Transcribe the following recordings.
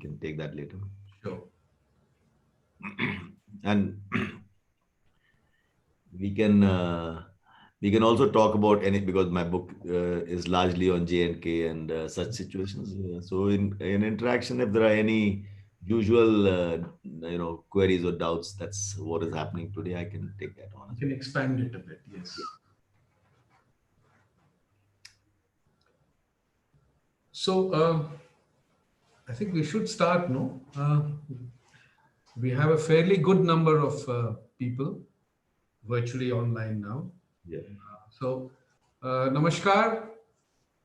can take that later. Sure. And we can we can also talk about any because my book is largely on J&K and such situations. So in interaction, if there are any usual queries or doubts, that's what is happening today. I can take that on You as can expand it a bit. well. Yes. So I think we should start. No, we have a fairly good number of people virtually online now. Yeah. So, namaskar,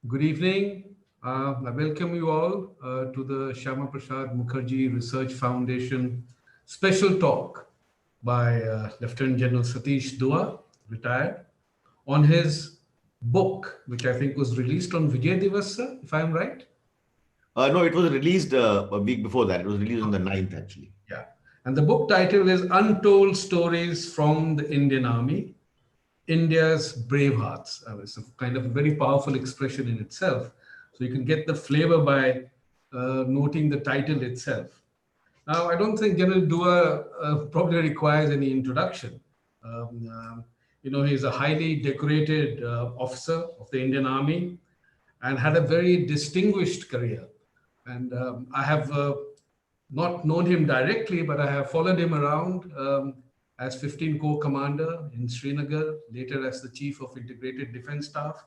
good evening. I welcome you all to the Shyama Prasad Mukherjee Research Foundation special talk by Lieutenant General Satish Dua, retired, on his book, which I think was released on Vijay Divas, sir, if I'm right. No, it was released a week before that. It was released on the 9th, actually. Yeah. And the book title is Untold Stories from the Indian Army, India's Brave Hearts. It's a kind of a very powerful expression in itself. So you can get the flavor by noting the title itself. Now, I don't think General Dua probably requires any introduction. Um, um, he's a highly decorated officer of the Indian Army and had a very distinguished career. And I have not known him directly, but I have followed him around as 15 Corps Commander in Srinagar, later as the Chief of Integrated Defense Staff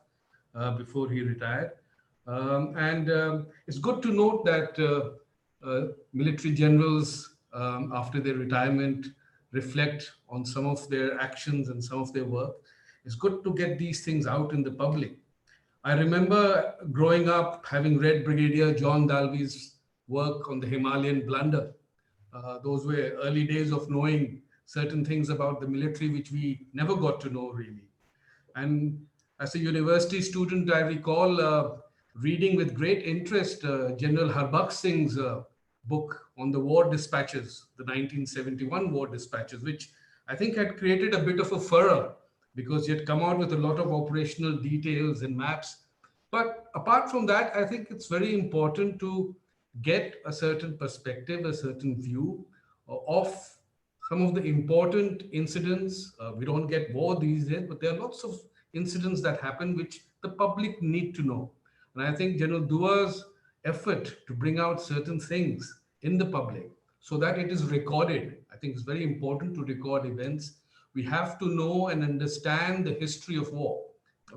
before he retired. And it's good to note that military generals, after their retirement, reflect on some of their actions and some of their work. It's good to get these things out in the public. I remember growing up having read Brigadier John Dalby's work on the Himalayan blunder. Those were early days of knowing certain things about the military which we never got to know really. And as a university student, I recall reading with great interest General Harbakh Singh's book on the war dispatches, the 1971 war dispatches, which I think had created a bit of a furor because he had come out with a lot of operational details and maps. But apart from that, I think it's very important to get a certain perspective, a certain view of some of the important incidents. We don't get war these days, but there are lots of incidents that happen which the public need to know. And I think General Dua's effort to bring out certain things in the public so that it is recorded, I think it's very important to record events. We have to know and understand the history of war.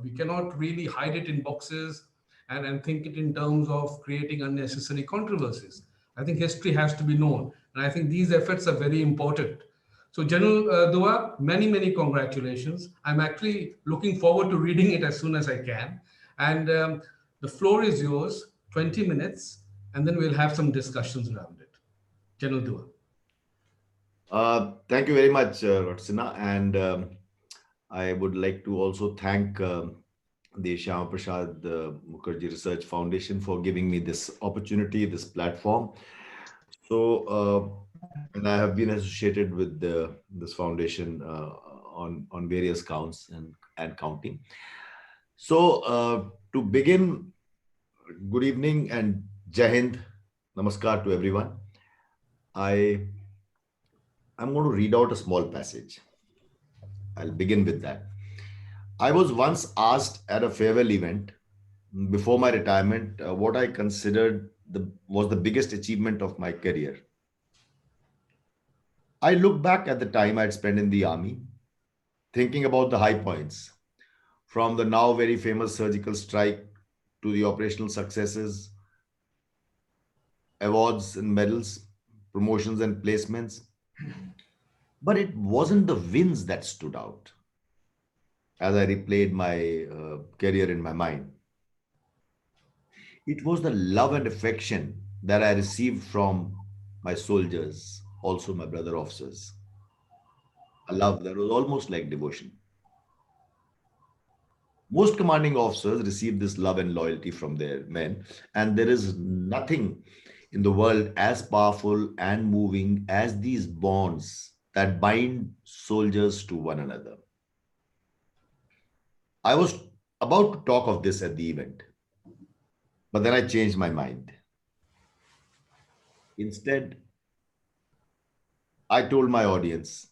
We cannot really hide it in boxes and think it in terms of creating unnecessary controversies. I think history has to be known. And I think these efforts are very important. So, General Dua, many, many congratulations. I'm actually looking forward to reading it as soon as I can. And the floor is yours, 20 minutes, and then we'll have some discussions around it. General Dua. Thank you very much, Rotsina. And I would like to also thank the Shyama Prasad Mukherjee Research Foundation for giving me this opportunity, this platform. So, and I have been associated with this foundation on various counts and counting. So, to begin, good evening and Jai Hind, Namaskar to everyone. I I'm going to read out a small passage. I'll begin with that. I was once asked at a farewell event before my retirement what I considered was the biggest achievement of my career. I looked back at the time I'd spent in the army, thinking about the high points, from the now very famous surgical strike to the operational successes, awards and medals, promotions and placements. But it wasn't the wins that stood out as I replayed my career in my mind. It was the love and affection that I received from my soldiers, also my brother officers. A love that was almost like devotion. Most commanding officers receive this love and loyalty from their men, and there is nothing in the world as powerful and moving as these bonds that bind soldiers to one another. I was about to talk of this at the event, but then I changed my mind. Instead, I told my audience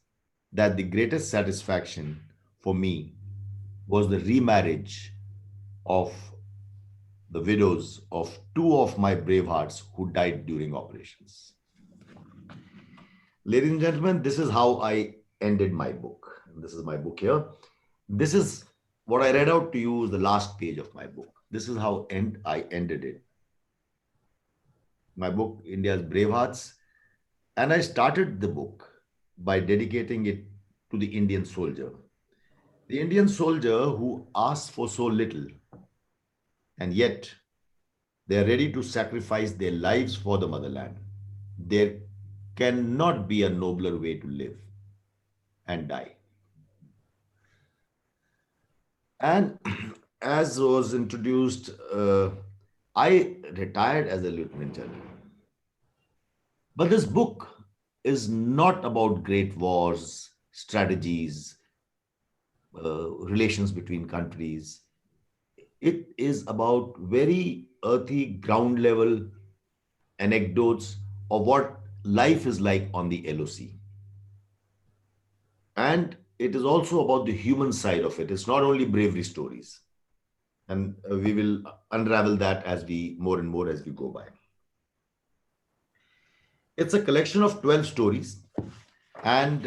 that the greatest satisfaction for me was the remarriage of the widows of two of my brave hearts who died during operations. Ladies and gentlemen, this is how I ended my book. This is my book here. This is what I read out to you is the last page of my book. This is how I ended it. My book, India's Brave Hearts. And I started the book by dedicating it to the Indian soldier. The Indian soldier who asks for so little, and yet they are ready to sacrifice their lives for the motherland. There cannot be a nobler way to live and die. And as was introduced, I retired as a lieutenant general. But this book is not about great wars, strategies, relations between countries. It is about very earthy, ground level anecdotes of what life is like on the LOC. And it is also about the human side of it. It's not only bravery stories. And we will unravel that as we more and more as we go by. It's a collection of 12 stories, and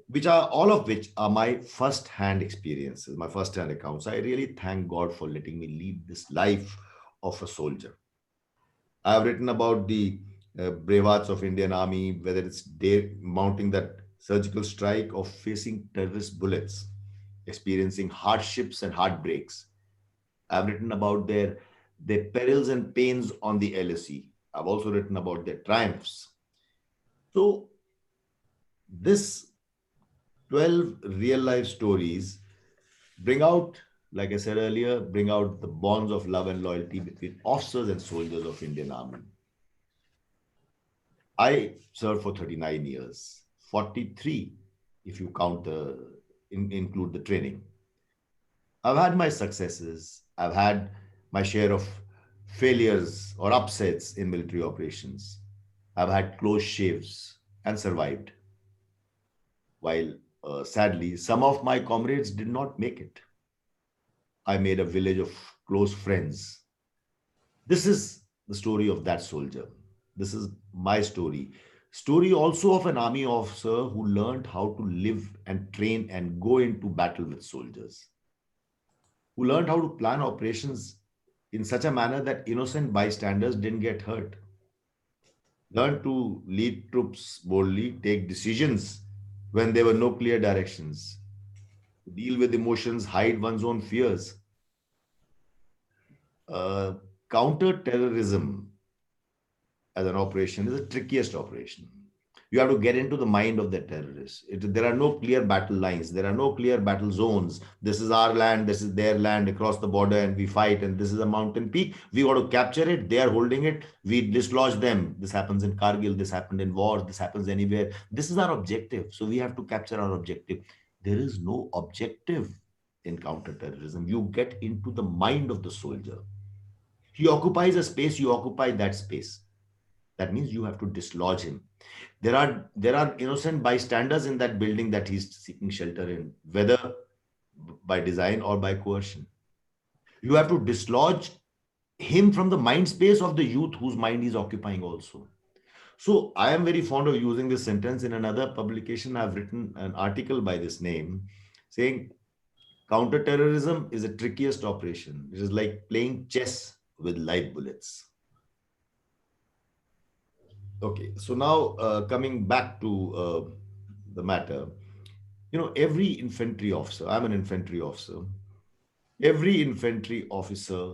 which are all of which are my first-hand experiences, my first-hand accounts. I really thank God for letting me lead this life of a soldier. I've written about the brave of Indian Army, whether it's mounting that surgical strike or facing terrorist bullets, experiencing hardships and heartbreaks. I've written about their perils and pains on the LSE. I've also written about their triumphs. So this 12 real life stories bring out, like I said earlier, bring out the bonds of love and loyalty between officers and soldiers of Indian Army. I served for 39 years, 43 if you include the training. I've had my successes. I've had my share of failures or upsets in military operations. I've had close shaves and survived. While sadly, some of my comrades did not make it. I made a village of close friends. This is the story of that soldier. This is my story. Story also of an army officer who learned how to live and train and go into battle with soldiers, who learned how to plan operations in such a manner that innocent bystanders didn't get hurt, learned to lead troops boldly, take decisions when there were no clear directions, deal with emotions, hide one's own fears. Uh, Counter-terrorism as an operation is the trickiest operation. You have to get into the mind of the terrorists. There are no clear battle lines. There are no clear battle zones. This is our land. This is their land across the border, and we fight. And this is a mountain peak. We want to capture it. They are holding it. We dislodge them. This happens in Kargil. This happened in wars. This happens anywhere. This is our objective. So we have to capture our objective. There is no objective in counterterrorism. You get into the mind of the soldier. He occupies a space. You occupy that space. That means you have to dislodge him. There are innocent bystanders in that building that he's seeking shelter in, whether by design or by coercion. You have to dislodge him from the mind space of the youth whose mind he's occupying also. So I am very fond of using this sentence. In another publication, I've written an article by this name saying counterterrorism is the trickiest operation. It is like playing chess with live bullets. Okay, so now coming back to the matter, every infantry officer, I'm an infantry officer, every infantry officer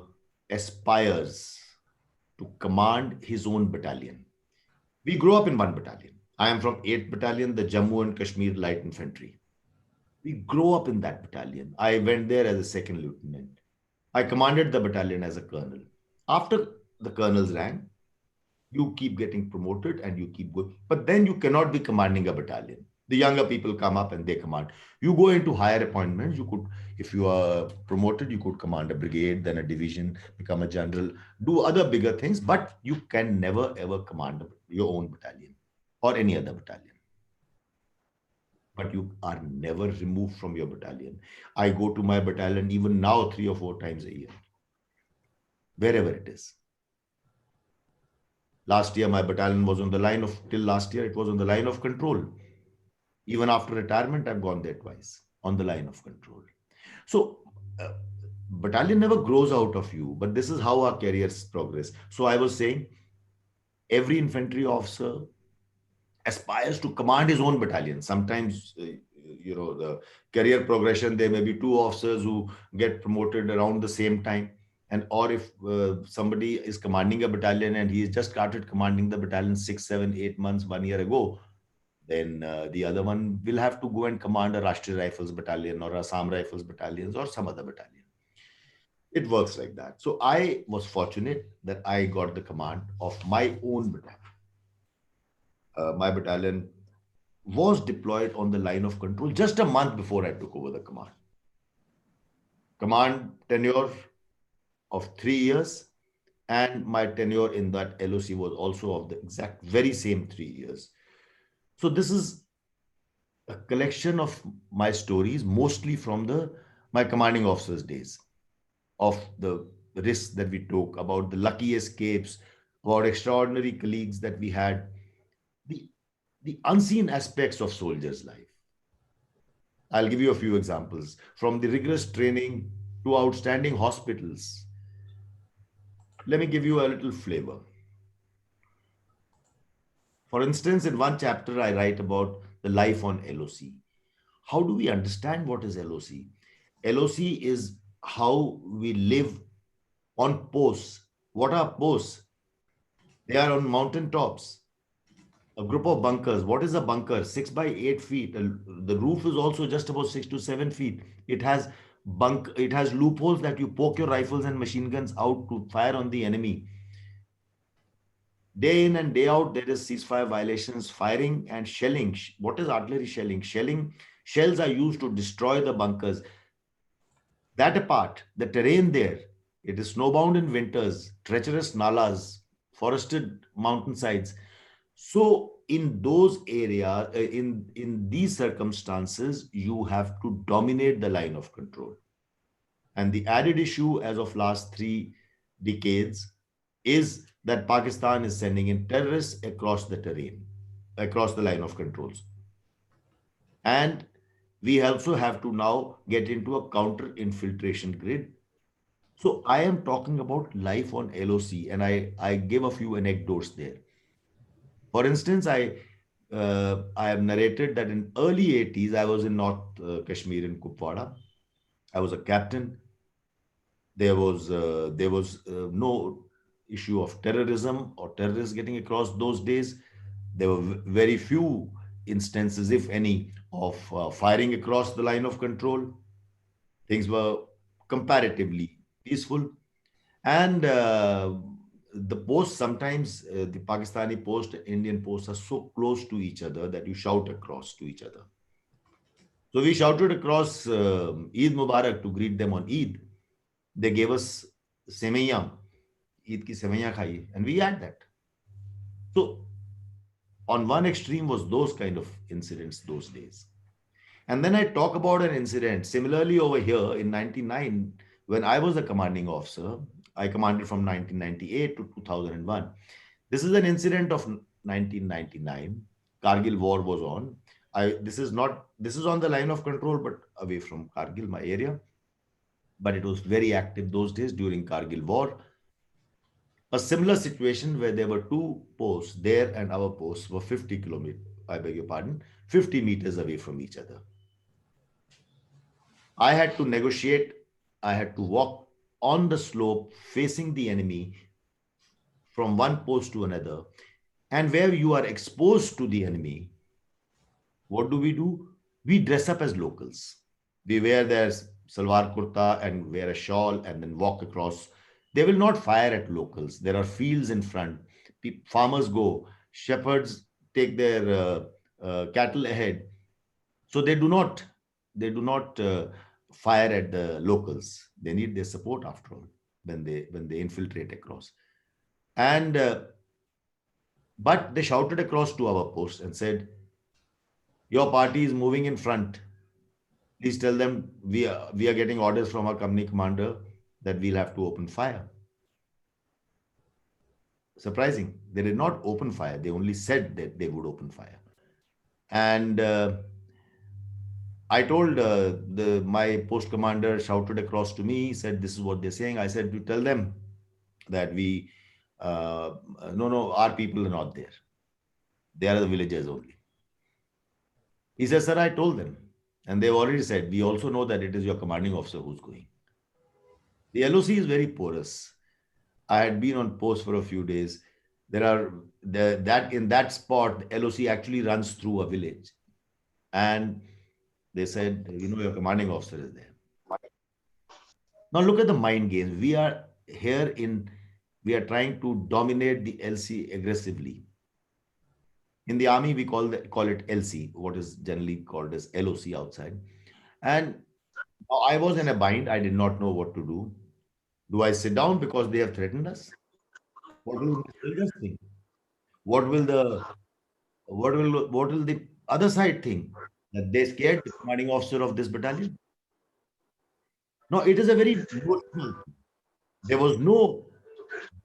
aspires to command his own battalion. We grew up in one battalion. I am from 8th Battalion, the Jammu and Kashmir Light Infantry. We grew up in that battalion. I went there as a second lieutenant. I commanded the battalion as a colonel. After the colonel's rank, you keep getting promoted and you keep going. But then you cannot be commanding a battalion The younger people come up and they command. You go into higher appointments. You could, if you are promoted, you could command a brigade, then a division, become a general, do other bigger things, but you can never ever command your own battalion or any other battalion. But you are never removed from your battalion. I go to my battalion even now 3 or 4 times a year, wherever it is. Last year, my battalion was on the line of, till last year, it was on the line of control. Even after retirement, I've gone there twice on the line of control. So, battalion never grows out of you, but this is how our careers progress. So, I was saying, every infantry officer aspires to command his own battalion. Sometimes, the career progression, there may be 2 officers who get promoted around the same time. And or if somebody is commanding a battalion and he has just started commanding the battalion 6, 7, 8 months, 1 year ago, then the other one will have to go and command a Rashtriya Rifles battalion or Assam Rifles battalions or some other battalion. It works like that. So I was fortunate that I got the command of my own battalion. My battalion was deployed on the line of control just a month before I took over the command. Command tenure of 3 years, and my tenure in that LOC was also of the exact very same 3 years. So this is a collection of my stories, mostly from my commanding officers' days, of the risks that we took, about the lucky escapes, about extraordinary colleagues that we had, the unseen aspects of soldiers' life. I'll give you a few examples. From the rigorous training to outstanding hospitals. Let me give you a little flavor. For instance, in one chapter, I write about the life on LOC. How do we understand what is LOC? LOC is how we live on posts. What are posts? They are on mountain tops. A group of bunkers. What is a bunker? 6 by 8 feet. The roof is also just about 6 to 7 feet. It has loopholes that you poke your rifles and machine guns out to fire on the enemy. Day in and day out, there is ceasefire violations, firing and shelling. What is artillery shelling? Shells are used to destroy the bunkers. That apart, the terrain there, it is snowbound in winters, treacherous nalas, forested mountainsides. So in those areas, in these circumstances, you have to dominate the line of control. And the added issue as of last 3 decades is that Pakistan is sending in terrorists across the terrain, across the line of controls. And we also have to now get into a counter-infiltration grid. So I am talking about life on LOC, and I give a few anecdotes there. For instance, I have narrated that in early 80s, I was in North Kashmir in Kupwara. I was a captain. There was no issue of terrorism or terrorists getting across those days. There were very few instances, if any, of firing across the line of control. Things were comparatively peaceful. And the posts, sometimes the Pakistani post, Indian posts are so close to each other that you shout across to each other. So we shouted across Eid Mubarak to greet them on Eid. They gave us semaiya, Eid ki semaiya khai, and we had that. So on one extreme was those kind of incidents those days. And then I talk about an incident similarly over here in 99 when I was a commanding officer. I commanded from 1998 to 2001. This is an incident of 1999. Kargil war was on. This is on the line of control, but away from Kargil, my area. But it was very active those days during Kargil war. A similar situation where there were 2 posts there and our posts were 50 kilometers, I beg your pardon, 50 meters away from each other. I had to negotiate. I had to walk on the slope facing the enemy from one post to another. And where you are exposed to the enemy, what do? We dress up as locals. We wear their salwar kurta and wear a shawl and then walk across. They will not fire at locals. There are fields in front. Farmers go. Shepherds take their cattle ahead. So they do not fire at the locals. They need their support after all when they infiltrate across. And but they shouted across to our post and said, "Your party is moving in front. Please tell them we are getting orders from our company commander that we'll have to open fire." Surprising, they did not open fire. They only said that they would open fire. And I told my post commander shouted across to me, said, "This is what they're saying." I said, "To tell them that no, our people are not there. They are the villagers only." He says, "Sir, I told them." And they've already said, "We also know that it is your commanding officer who's going." The LOC is very porous. I had been on post for a few days. In that spot, the LOC actually runs through a village. And they said, "Your commanding officer is there." Now look at the mind games. We are trying to dominate the LC aggressively. In the army, we call it LC, what is generally called as LOC outside. And I was in a bind. I did not know what to do. Do I sit down because they have threatened us? What will my soldiers think? What will the other side think? That they scared the commanding officer of this battalion? No, it is a very emotional. There was no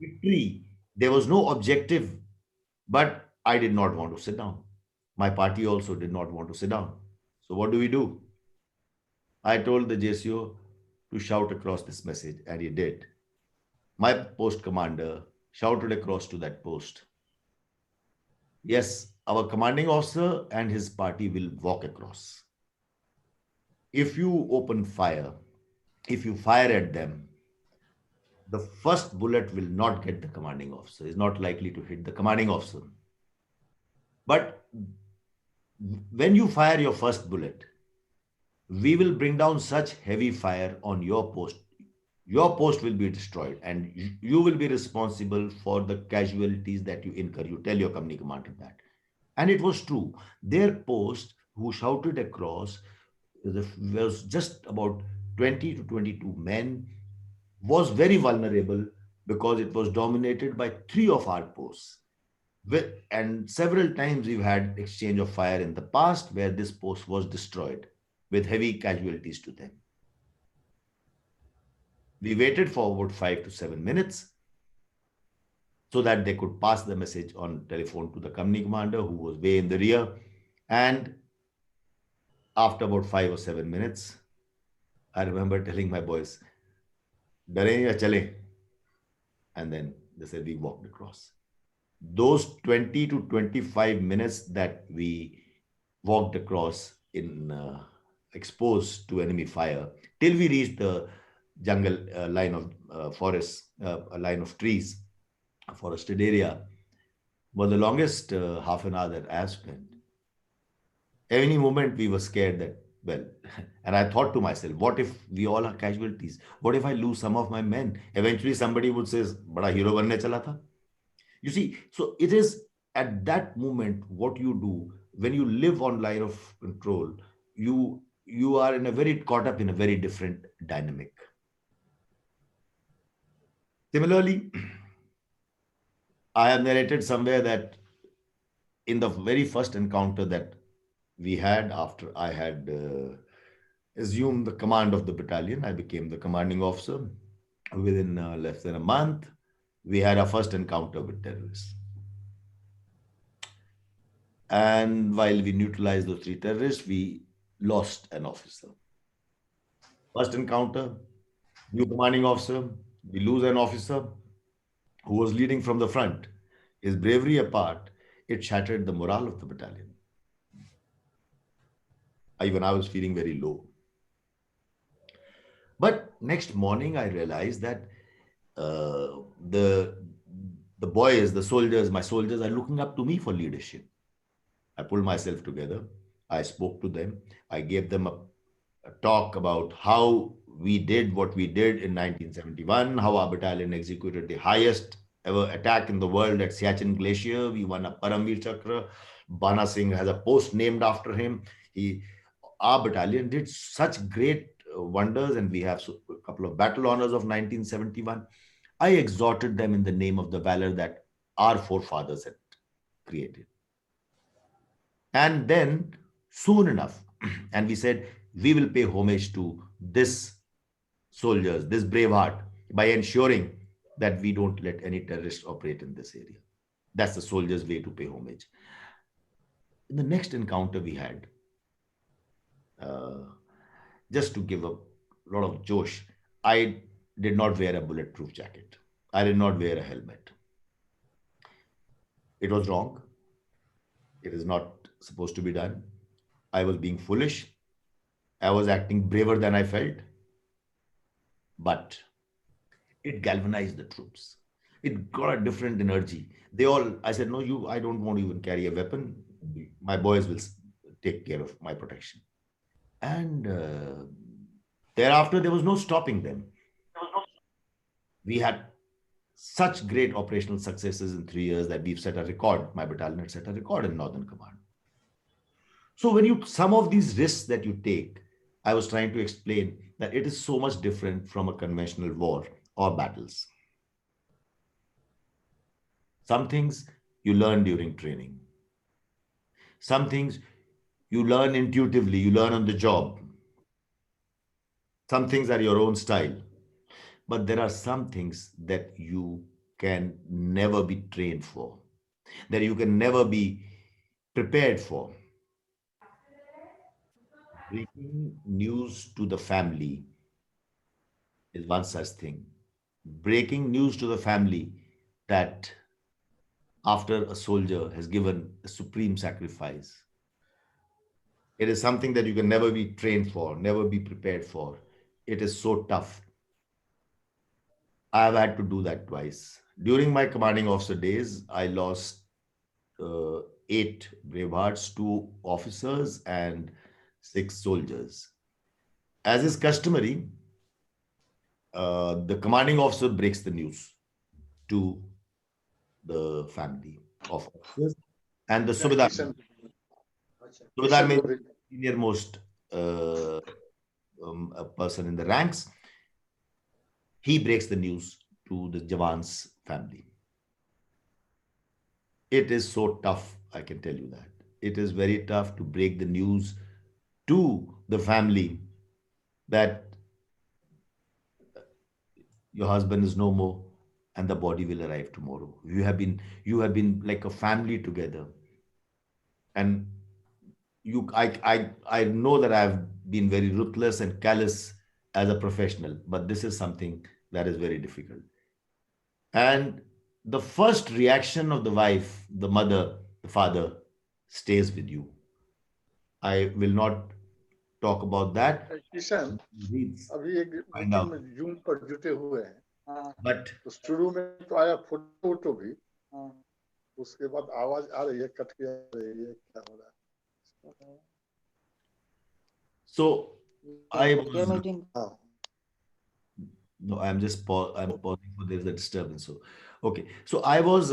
victory. There was no objective. But I did not want to sit down. My party also did not want to sit down. So what do? I told the JCO to shout across this message, and he did. My post commander shouted across to that post, "Yes, our commanding officer and his party will walk across. If you open fire, if you fire at them, the first bullet will not get the commanding officer, is not likely to hit the commanding officer. But when you fire your first bullet, we will bring down such heavy fire on your post. Your post will be destroyed, and you will be responsible for the casualties that you incur." You tell your company commander that. And it was true. Their post, who shouted across, was just about 20 to 22 men, was very vulnerable because it was dominated by 3 of our posts. And several times we've had exchange of fire in the past where this post was destroyed with heavy casualties to them. We waited for about 5 to 7 minutes so that they could pass the message on telephone to the company commander, who was way in the rear. And after about 5 or 7 minutes, I remember telling my boys, "Dare ya chale?" And then they said, we walked across. Those 20 to 25 minutes that we walked across exposed to enemy fire till we reached the jungle line of forest, a line of trees, a forested area, was the longest half an hour that I have spent. Any moment we were scared that, well, and I thought to myself, what if we all are casualties? What if I lose some of my men? Eventually somebody would say, "Bada hero banne chala tha." You see, so it is at that moment what you do when you live on line of control. You are caught up in a very different dynamic. Similarly, I have narrated somewhere that in the very first encounter that we had after I had assumed the command of the battalion, I became the commanding officer. Within less than a month, we had our first encounter with terrorists. And while we neutralized those 3 terrorists, we lost an officer. First encounter, new commanding officer, we lose an officer who was leading from the front. His bravery apart, it shattered the morale of the battalion. Even I was feeling very low. But next morning, I realized that the boys, the soldiers, my soldiers are looking up to me for leadership. I pulled myself together. I spoke to them. I gave them a talk about how we did what we did in 1971, how our battalion executed the highest ever attack in the world at Siachen Glacier. We won a Paramveer Chakra. Bana Singh has a post named after him. our battalion did such great wonders, and we have a couple of battle honors of 1971. I exhorted them in the name of the valor that our forefathers had created. And then, soon enough, and we said, we will pay homage to this soldiers, this brave heart, by ensuring that we don't let any terrorists operate in this area. That's the soldiers' way to pay homage. In the next encounter we had, uh, just to give a lot of josh, I did not wear a bulletproof jacket. I did not wear a helmet. It was wrong. It is not supposed to be done. I was being foolish. I was acting braver than I felt. But it galvanized the troops. It got a different energy. They all, I said, no, I don't want to even carry a weapon. My boys will take care of my protection. And thereafter, there was no stopping them. We had such great operational successes in 3 years that we've set a record. My battalion had set a record in Northern Command. So when some of these risks that you take, I was trying to explain that it is so much different from a conventional war or battles. Some things you learn during training. Some things you learn intuitively, you learn on the job. Some things are your own style. But there are some things that you can never be trained for, that you can never be prepared for. Breaking news to the family is one such thing. Breaking news to the family that after a soldier has given a supreme sacrifice, it is something that you can never be trained for, never be prepared for. It is so tough. I have had to do that twice. During my commanding officer days, I lost 8 bravehearts, 2 officers, and 6 soldiers. As is customary, the commanding officer breaks the news to the family of officers, and the Subedar means the senior most a person in the ranks. He breaks the news to the Jawan's family. It is so tough, I can tell you that. It is very tough to break the news to the family that your husband is no more and the body will arrive tomorrow. You have been like a family together. And I know that I've been very ruthless and callous as a professional, but this is something that is very difficult. And the first reaction of the wife, the mother, the father stays with you. I will not talk about that. Kishan अभी एक meeting में zoom पर जुटे हुए हैं, but तो शुरू में तो आया फोटो भी, उसके बाद आवाज आ रही है, कट के आ रही है, क्या हो रहा है? So I was no, I'm pausing for there's a disturbance. So okay, so I was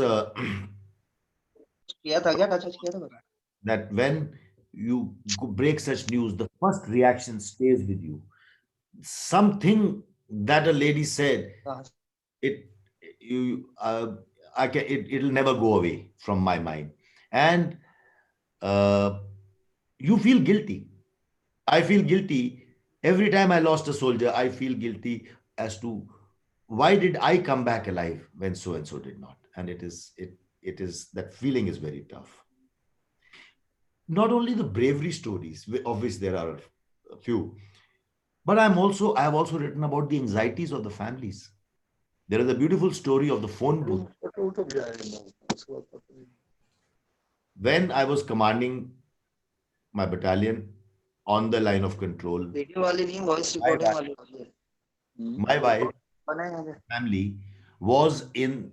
that when you break such news, the first reaction stays with you. Something that a lady said, it'll never go away from my mind, and you feel guilty. I feel guilty every time I lost a soldier. I feel guilty as to why did I come back alive when so and so did not, and it is that feeling is very tough. Not only the bravery stories, of which there are a few, but I have also written about the anxieties of the families. There is a beautiful story of the phone booth. When I was commanding my battalion on the line of control, my wife family was in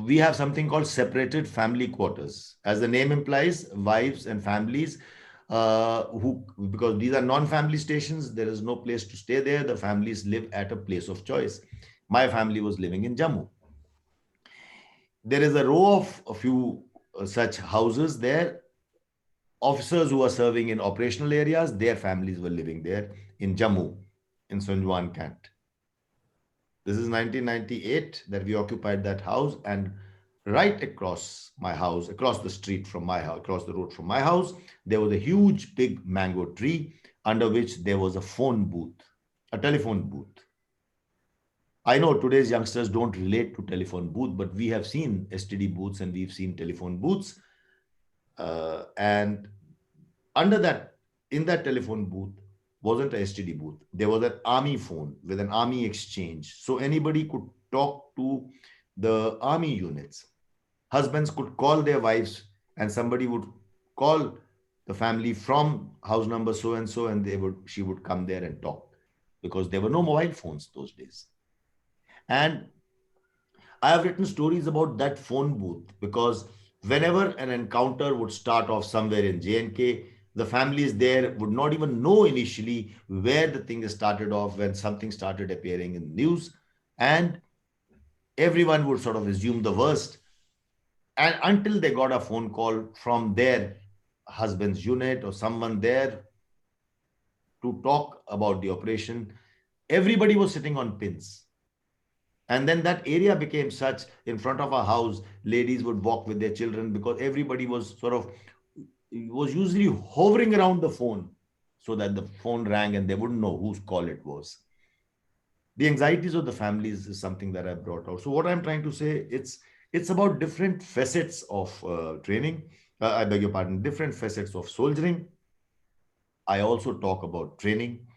we have something called separated family quarters. As the name implies, wives and families because these are non-family stations, there is no place to stay there. The families live at a place of choice. My family was living in Jammu. There is a row of a few such houses there. officers who were serving in operational areas, their families were living there in Jammu, in Sunjwan Cant. This is 1998 that we occupied that house, and right across my house, across the street from my house, across the road from my house, there was a huge big mango tree under which there was a phone booth, a telephone booth. I know today's youngsters don't relate to telephone booth, but we have seen STD booths and we've seen telephone booths. And under that, in that telephone booth, wasn't a STD booth. There was an army phone with an army exchange. So anybody could talk to the army units. Husbands could call their wives, and somebody would call the family from house number so and so, and she would come there and talk, because there were no mobile phones those days. And I have written stories about that phone booth because whenever an encounter would start off somewhere in J&K, the families there would not even know initially where the thing started off when something started appearing in the news, and everyone would sort of assume the worst. And until they got a phone call from their husband's unit or someone there to talk about the operation, everybody was sitting on pins. And then that area became such, in front of our house, ladies would walk with their children because everybody was usually hovering around the phone so that the phone rang and they wouldn't know whose call it was. The anxieties of the families is something that I brought out. So what I'm trying to say, it's about different facets of training. I beg your pardon, different facets of soldiering. I also talk about training.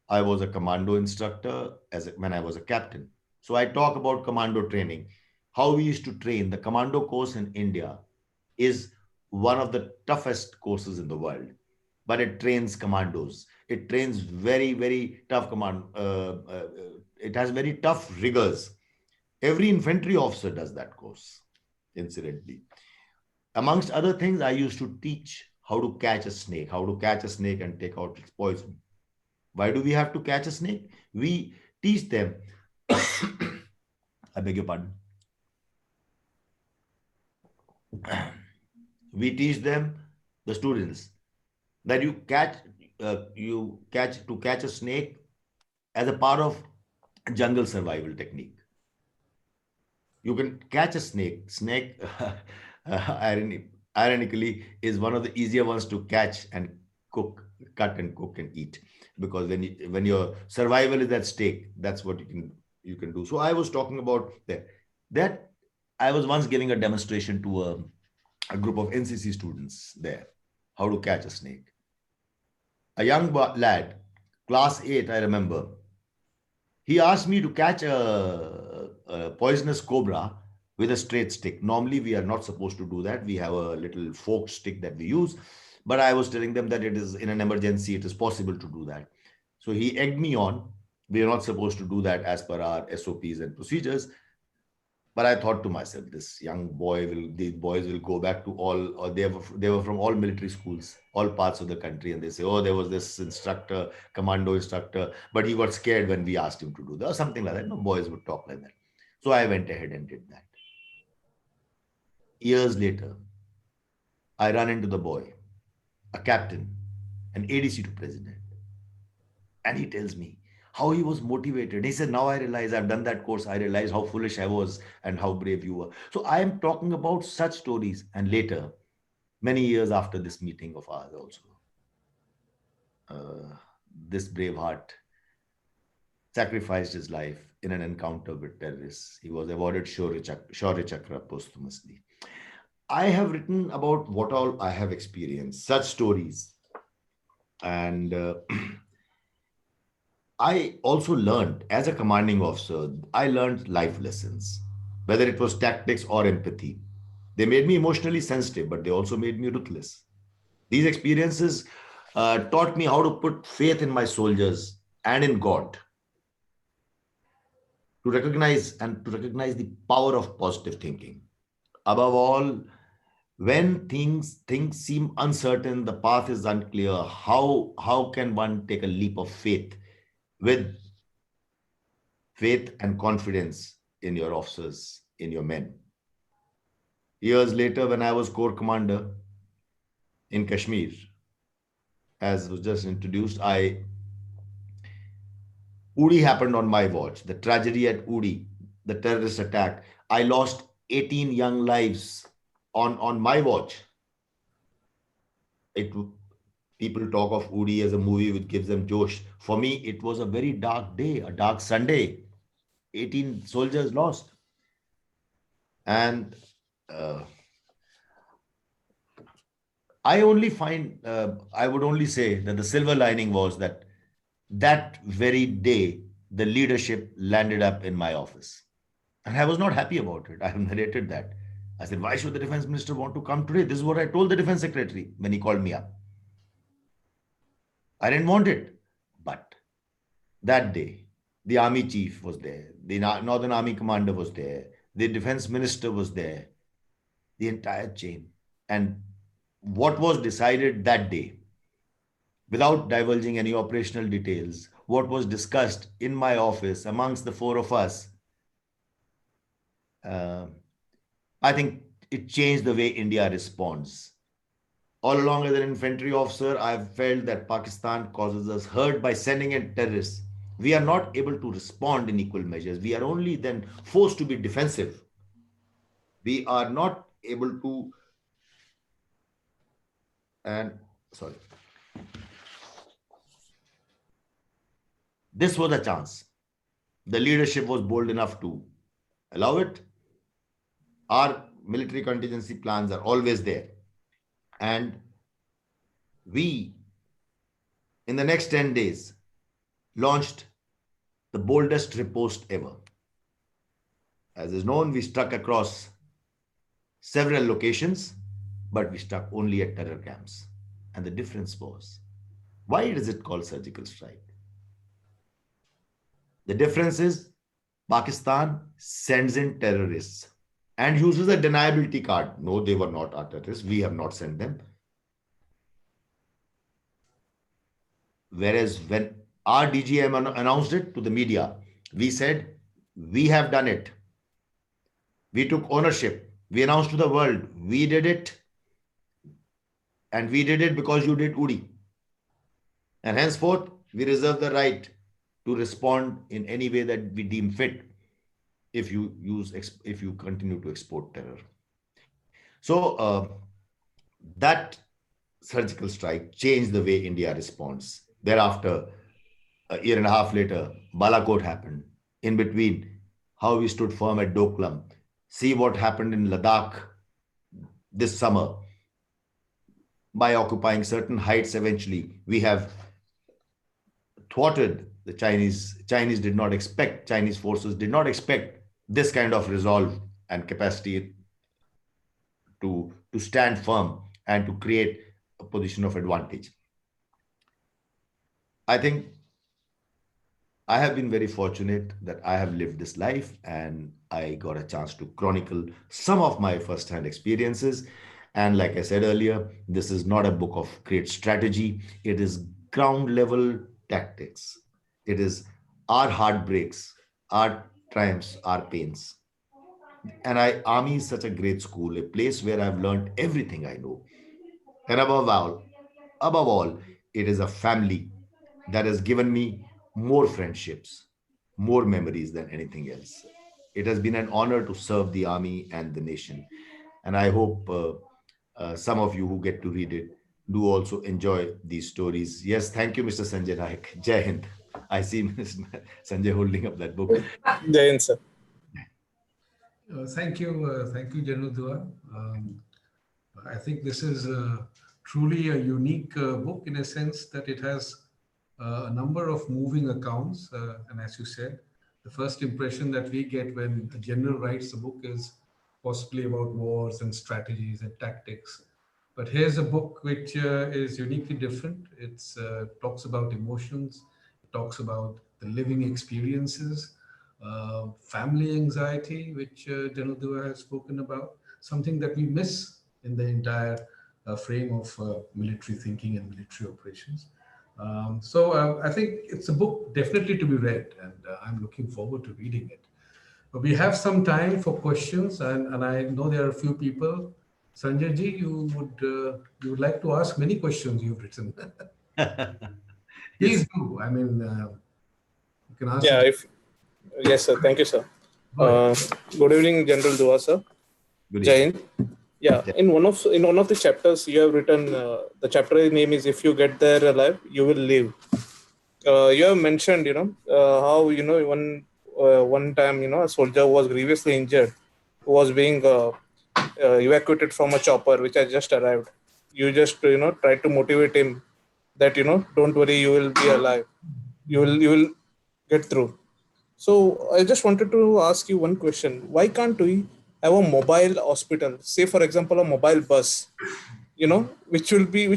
I was a commando instructor when I was a captain. So I talk about commando training, how we used to train. The commando course in India is one of the toughest courses in the world, but it trains commandos. It trains very, very tough it has very tough rigors. Every infantry officer does that course, incidentally. Amongst other things, I used to teach how to catch a snake and take out its poison. Why do we have to catch a snake? We teach them, I beg your pardon. We teach them, the students, that you catch a snake as a part of jungle survival technique. You can catch a snake. Ironically, is one of the easier ones to catch and cut and cook and eat, because when your survival is at stake, that's what you can do. So I was talking about that. I was once giving a demonstration to a group of NCC students there, how to catch a snake. A young lad, class 8, I remember, he asked me to catch a poisonous cobra with a straight stick. Normally, we are not supposed to do that. We have a little forked stick that we use. But I was telling them that it is in an emergency, it is possible to do that. So he egged me on. We are not supposed to do that as per our SOPs and procedures. But I thought to myself, these boys will go back to or they were from all military schools, all parts of the country. And they say, oh, there was this instructor, commando instructor, but he got scared when we asked him to do that or something like that. No, boys would talk like that. So I went ahead and did that. Years later, I run into the boy, a captain, an ADC to president. And he tells me how he was motivated. He said, now I realize I've done that course. I realize how foolish I was and how brave you were. So I am talking about such stories. And later, many years after this meeting of ours also, this brave heart sacrificed his life in an encounter with terrorists. He was awarded Shaurya Chakra posthumously. I have written about what all I have experienced, such stories. And I also learned, as a commanding officer, I learned life lessons, whether it was tactics or empathy. They made me emotionally sensitive, but they also made me ruthless. These experiences taught me how to put faith in my soldiers and in God, to recognize the power of positive thinking. Above all, when things seem uncertain, the path is unclear, how can one take a leap of faith with faith and confidence in your officers, in your men? Years later, when I was Corps Commander, in Kashmir, as was just introduced, Uri happened on my watch. The tragedy at Uri, the terrorist attack. I lost 18 young lives on my watch. It People talk of Uri as a movie which gives them josh. For me, it was a very dark day, a dark Sunday. 18 soldiers lost, and I would only say that the silver lining was that that very day, the leadership landed up in my office. And I was not happy about it. I have narrated that. I said, why should the defense minister want to come today? This is what I told the defense secretary when he called me up. I didn't want it. But that day, the army chief was there, the Northern Army commander was there, the defense minister was there, the entire chain. And what was decided that day, without divulging any operational details, what was discussed in my office amongst the four of us, I think it changed the way India responds. All along as an infantry officer, I've felt that Pakistan causes us hurt by sending in terrorists. We are not able to respond in equal measures. We are only then forced to be defensive. We are not able to, this was a chance. The leadership was bold enough to allow it. Our military contingency plans are always there. And we, in the next 10 days, launched the boldest riposte ever. As is known, we struck across several locations, but we struck only at terror camps. And the difference was, why is it called surgical strike? The difference is Pakistan sends in terrorists and uses a deniability card. No, they were not our terrorists. We have not sent them. Whereas when our DGM announced it to the media, we said, we have done it. We took ownership. We announced to the world, we did it. And we did it because you did Uri. And henceforth, we reserve the right to respond in any way that we deem fit if you continue to export terror. So that surgical strike changed the way India responds. Thereafter, a year and a half later, Balakot happened. In between, how we stood firm at Doklam. See what happened in Ladakh this summer. By occupying certain heights, eventually, we have thwarted the Chinese. Chinese forces did not expect this kind of resolve and capacity to stand firm and to create a position of advantage. I think I have been very fortunate that I have lived this life and I got a chance to chronicle some of my first-hand experiences. And like I said earlier, this is not a book of great strategy. It is ground level tactics. It is our heartbreaks, our triumphs, our pains. And Army is such a great school, a place where I've learned everything I know. And above all, it is a family that has given me more friendships, more memories than anything else. It has been an honor to serve the Army and the nation. And I hope some of you who get to read it do also enjoy these stories. Yes, thank you, Mr. Sanjay Naik. Jai Hind. I see Mr. Sanjay holding up that book. Jai Hind, sir. Thank you, General Dua. I think this is truly a unique book in a sense that it has a number of moving accounts. And as you said, the first impression that we get when a general writes a book is possibly about wars and strategies and tactics. But here's a book which is uniquely different. It talks about emotions. It talks about the living experiences, family anxiety, which General Dua has spoken about, something that we miss in the entire frame of military thinking and military operations. So I think it's a book definitely to be read, and I'm looking forward to reading it. But we have some time for questions, and I know there are a few people Sanjay ji, you would like to ask many questions you've written. Please Yes. do. I mean, you can ask. Yeah, if yes, sir. Thank you, sir. Go ahead. Uh, Good evening, General Dua, sir. Good Jai evening. Hind. Yeah, Yeah. in one of the chapters you have written, the chapter name is "If you get there alive, you will live." You have mentioned, how one time, a soldier was grievously injured, who was being evacuated from a chopper which had just arrived. You just try to motivate him that don't worry, you will be alive. You will get through. So I just wanted to ask you one question. Why can't we have a mobile hospital? Say, for example, a mobile bus, which will be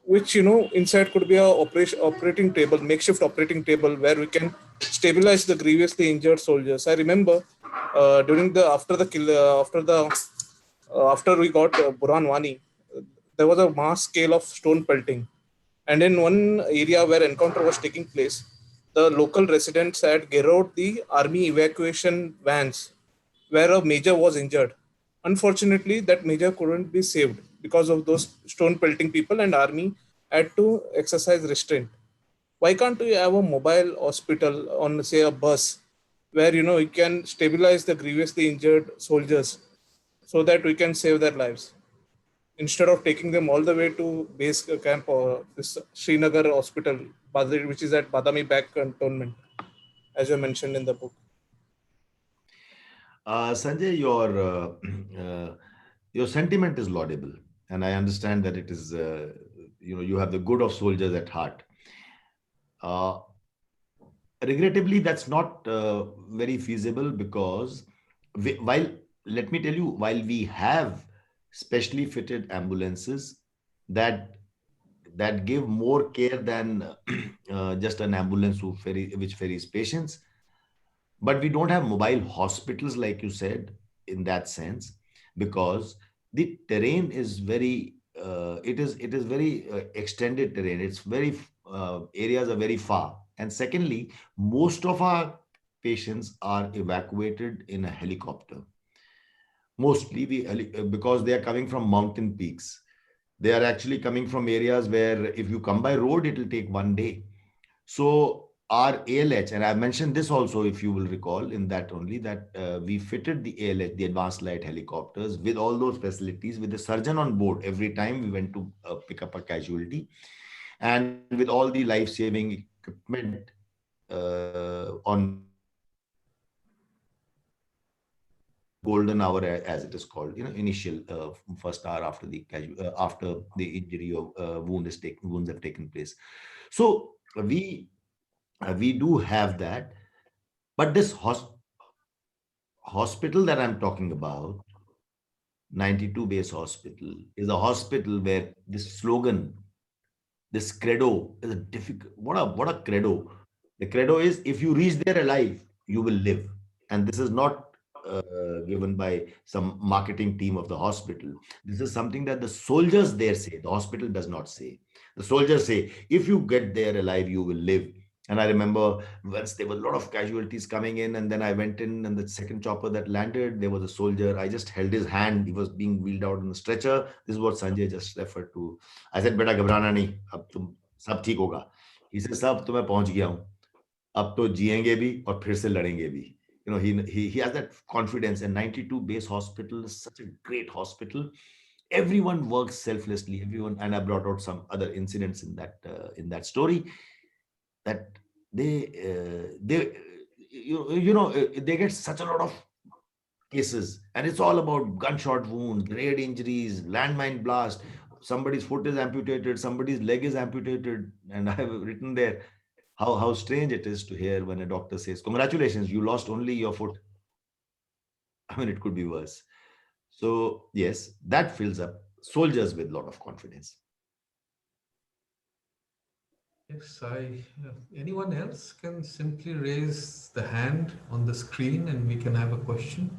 which inside could be a operating table, makeshift operating table where we can stabilize the grievously injured soldiers. I remember during the after the kill after we got Burhan Wani, there was a mass scale of stone pelting, and in one area where encounter was taking place, the local residents had garroted the army evacuation vans where a major was injured. Unfortunately, that major couldn't be saved because of those stone pelting people, and army had to exercise restraint. Why can't we have a mobile hospital on, say, a bus where we can stabilize the grievously injured soldiers so that we can save their lives, instead of taking them all the way to base camp or this Srinagar hospital, which is at Badami Back cantonment, as you mentioned in the book. Sanjay, your sentiment is laudable, and I understand that it is you have the good of soldiers at heart. Uh, Regrettably, that's not very feasible because while let me tell you, while we have specially fitted ambulances that give more care than just an ambulance which ferries patients, but we don't have mobile hospitals like you said in that sense because the terrain is very it is very extended terrain. It's very areas are very far, and secondly, most of our patients are evacuated in a helicopter. Mostly because they are coming from mountain peaks. They are actually coming from areas where if you come by road it will take one day. So our ALH, and I mentioned this also, if you will recall, in that only that we fitted the ALH, the advanced light helicopters, with all those facilities, with the surgeon on board every time we went to pick up a casualty, and with all the life-saving equipment on golden hour, as it is called, initial first hour after the after the injury or wounds have taken place. So we do have that. But this hospital that I'm talking about, 92 base hospital, is a hospital where this slogan, this credo is a difficult. What a credo. The credo is if you reach there alive, you will live. And this is not given by some marketing team of the hospital. This is something that the soldiers there say. The hospital does not say. The soldiers say, if you get there alive, you will live. And I remember once there were a lot of casualties coming in, and then I went in, and the second chopper that landed, there was a soldier. I just held his hand. He was being wheeled out on the stretcher. This is what Sanjay just referred to. I said, "Beta घबराना नहीं, अब तुम सब ठीक होगा." He said, "सब तो मैं पहुंच गया हूँ. अब तो जिएंगे भी और फिर से लड़ेंगे भी." He has that confidence. And 92 base hospital is such a great hospital. Everyone works selflessly. Everyone, and I brought out some other incidents in that story, that they get such a lot of cases, and it's all about gunshot wounds, grade injuries, landmine blast. Somebody's foot is amputated, somebody's leg is amputated, and I have written there how strange it is to hear when a doctor says, "Congratulations, you lost only your foot." I mean, it could be worse. So yes, that fills up soldiers with a lot of confidence. Yes, anyone else can simply raise the hand on the screen and we can have a question.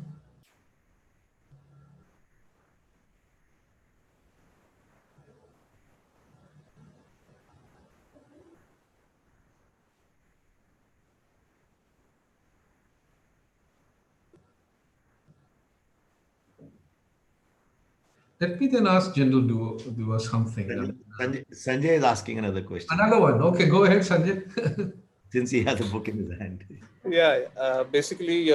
Let me then ask General Dua something. Sanjay is asking another question Another one. Okay, go ahead, Sanjay. since he has a book in his hand. Yeah, basically,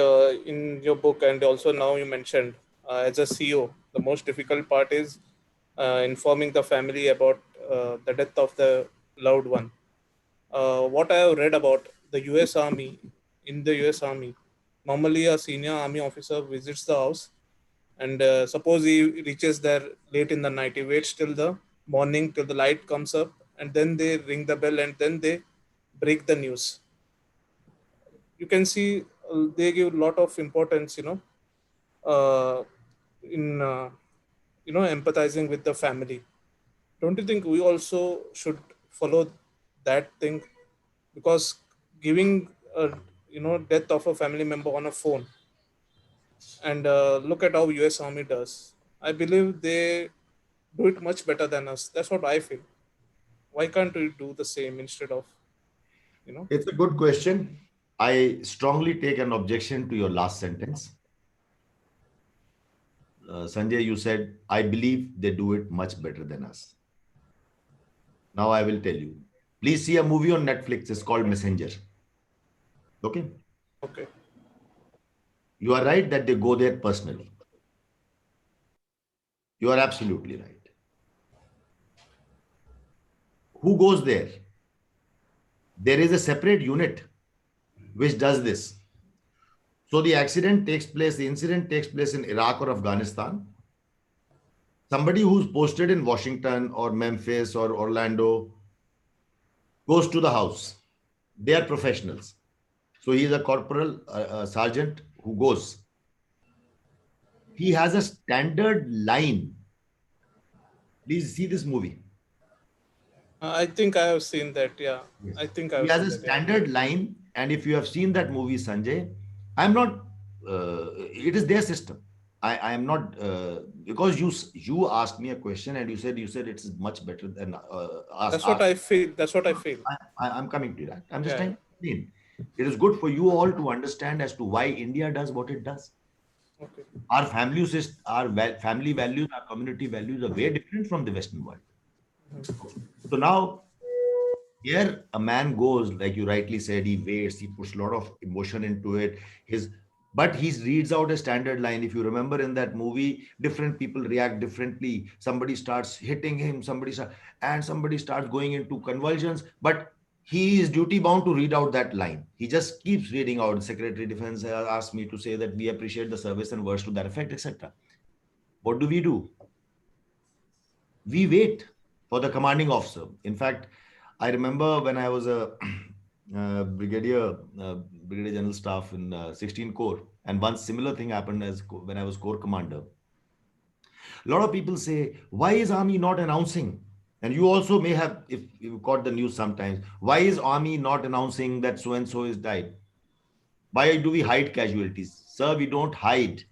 in your book, and also now you mentioned as a CEO, the most difficult part is informing the family about the death of the loved one. What I have read about the US Army, in the US Army, normally a senior army officer visits the house, and suppose he reaches there late in the night, he waits till the morning, till the light comes up, and then they ring the bell, and then they break the news. You can see they give a lot of importance, uh, in empathizing with the family. Don't you think we also should follow that thing? Because giving death of a family member on a phone, and look at how US Army does. I believe they do it much better than us. That's what I feel. Why can't we do the same instead of, you know? It's a good question. I strongly take an objection to your last sentence. Sanjay, you said, I believe they do it much better than us. Now I will tell you. Please see a movie on Netflix. It's called Messenger. Okay. Okay. You are right that they go there personally. You are absolutely right. Who goes there? There is a separate unit which does this. So the incident takes place in Iraq or Afghanistan. Somebody who's posted in Washington or Memphis or Orlando goes to the house. They are professionals. So he is a corporal, a sergeant who goes. He has a standard line. Please see this movie. I think I have seen that. Yeah. Yes. I think I He have has a seen that. Yeah. standard line. And if you have seen that movie, Sanjay, I'm not, it is their system. I am not, because you asked me a question and you said it's much better than us. That's what I feel. That's what I feel. I'm coming to that. I'm just Yeah. trying to explain. It is good for you all to understand as to why India does what it does. Okay. Our family values, our community values are very different from the Western world. So now, here a man goes, like you rightly said, he waits, he puts a lot of emotion into it. But he reads out a standard line. If you remember in that movie, different people react differently. Somebody starts hitting him, somebody starts going into convulsions. But he is duty bound to read out that line. He just keeps reading out. Secretary of Defense asked me to say that we appreciate the service and words to that effect, etc. What do? We wait for the commanding officer. In fact, I remember when I was a brigadier general staff in 16 Corps, and one similar thing happened when I was Corps commander. A lot of people say, why is Army not announcing? And you also may have, if you caught the news sometimes, why is Army not announcing that so-and-so is died? Why do we hide casualties? Sir, we don't hide.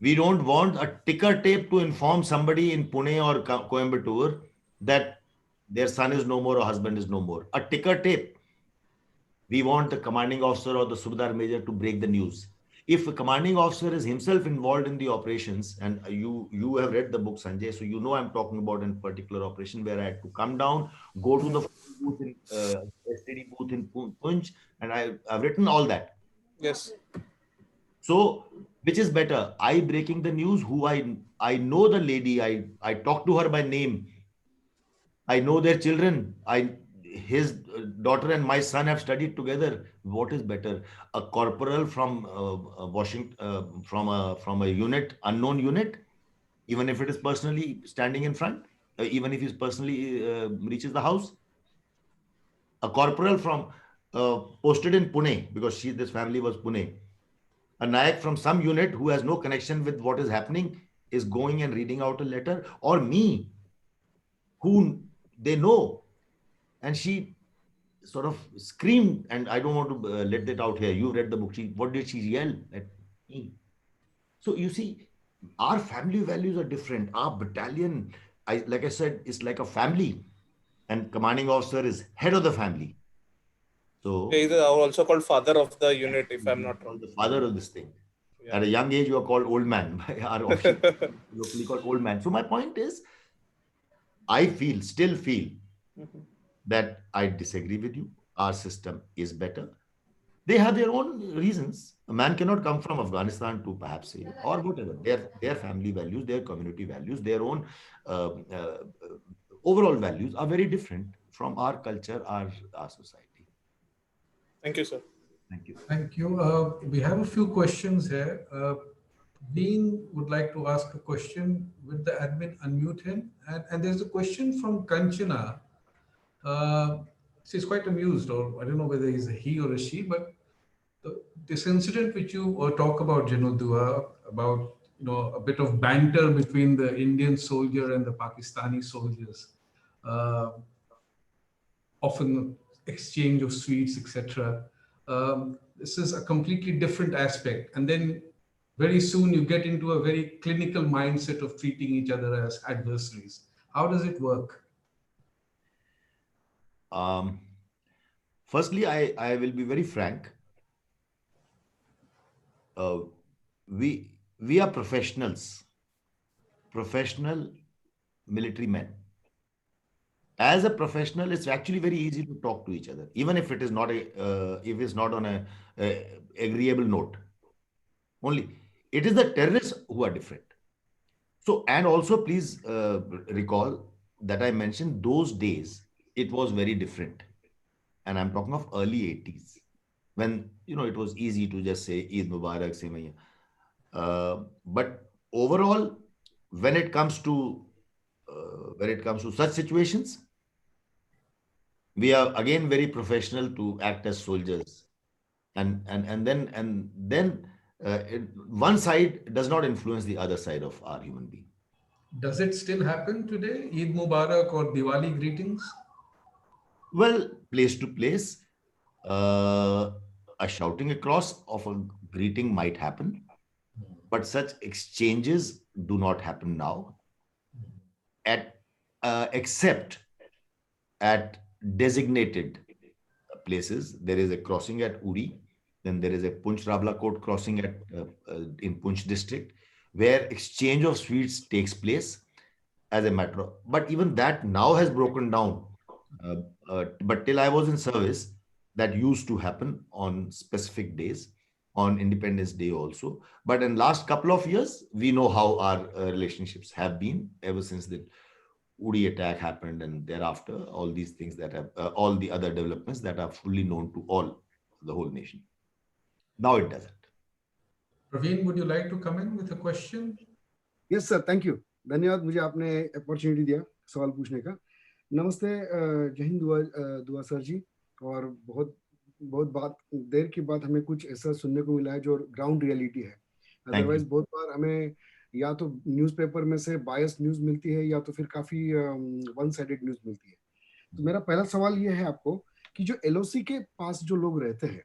We don't want a ticker tape to inform somebody in Pune or Coimbatore that their son is no more or husband is no more. A ticker tape. We want the commanding officer or the Subedar Major to break the news. If a commanding officer is himself involved in the operations, and you have read the book, Sanjay, so you know I'm talking about a particular operation where I had to come down, go to the booth in STD booth in Punch, and I've written all that. Yes. So, which is better? I breaking the news, who I know the lady, I talk to her by name. I know their children. His daughter and my son have studied together. What is better? A corporal from Washington, from a unit, unknown unit, even if it is personally standing in front, even if he personally reaches the house. A corporal from posted in Pune, because this family was Pune. A Nayak from some unit who has no connection with what is happening is going and reading out a letter, or me, who they know. And she sort of screamed, and I don't want to let that out here. You read the book. What did she yell at me? So you see, our family values are different. Our battalion, like I said, is like a family, and commanding officer is head of the family. So He is also called father of the unit, if I'm not wrong. The father of this thing. Yeah. At a young age, you are called old man by our official, locally called old man. So my point is, I still feel Mhm. that I disagree with you. Our system is better. They have their own reasons. A man cannot come from Afghanistan to perhaps say, or whatever. Their family values, their community values, their own overall values are very different from our culture, our society. Thank you, sir. Thank you. Thank you. We have a few questions here. Dean would like to ask a question. Will the admin unmute him? And there's a question from Kanchana. She's quite amused, or I don't know whether he's a he or a she, but this incident which you talk about, Dua, about a bit of banter between the Indian soldier and the Pakistani soldiers, uh, often exchange of sweets, etc. This is a completely different aspect, and then very soon you get into a very clinical mindset of treating each other as adversaries. How does it work? Um, Firstly, I will be very frank. Uh, we are professional military men. As a professional, it's actually very easy to talk to each other, even if it is not if it's not on a agreeable note. Only it is the terrorists who are different. So, and also please recall that I mentioned those days it was very different, and I'm talking of early 80s when it was easy to just say Eid Mubarak, Semaiya. But overall, when it comes to such situations, we are again very professional to act as soldiers, and then one side does not influence the other side of our human being. Does it still happen today? Eid Mubarak or Diwali greetings? Well, place to place, uh, a shouting across of a greeting might happen, but such exchanges do not happen now, at except at designated places. There is a crossing at Uri, then there is a Punch Rablakot crossing in Punch district, where exchange of sweets takes place as a matter of. But even that now has broken down. Uh, but till I was in service, that used to happen on specific days, on Independence Day also. But in last couple of years, we know how our relationships have been ever since the Uri attack happened, and thereafter all these things that have all the other developments that are fully known to the whole nation. Now it doesn't. Praveen, would you like to come in with a question? Yes sir, thank you, धन्यवाद मुझे आपने opportunity दिया सवाल पूछने का। नमस्ते, जय हिंद दुआ सर जी। और बहुत बहुत बात देर के बाद हमें कुछ ऐसा सुनने को मिला है जो ग्राउंड रियलिटी है। अदरवाइज बहुत बार हमें या तो न्यूज़पेपर में से बायस न्यूज़ मिलती है या तो फिर काफी वन साइडेड न्यूज़ मिलती है। तो मेरा पहला सवाल ये है आपको कि जो एलओसी के पास जो लोग रहते हैं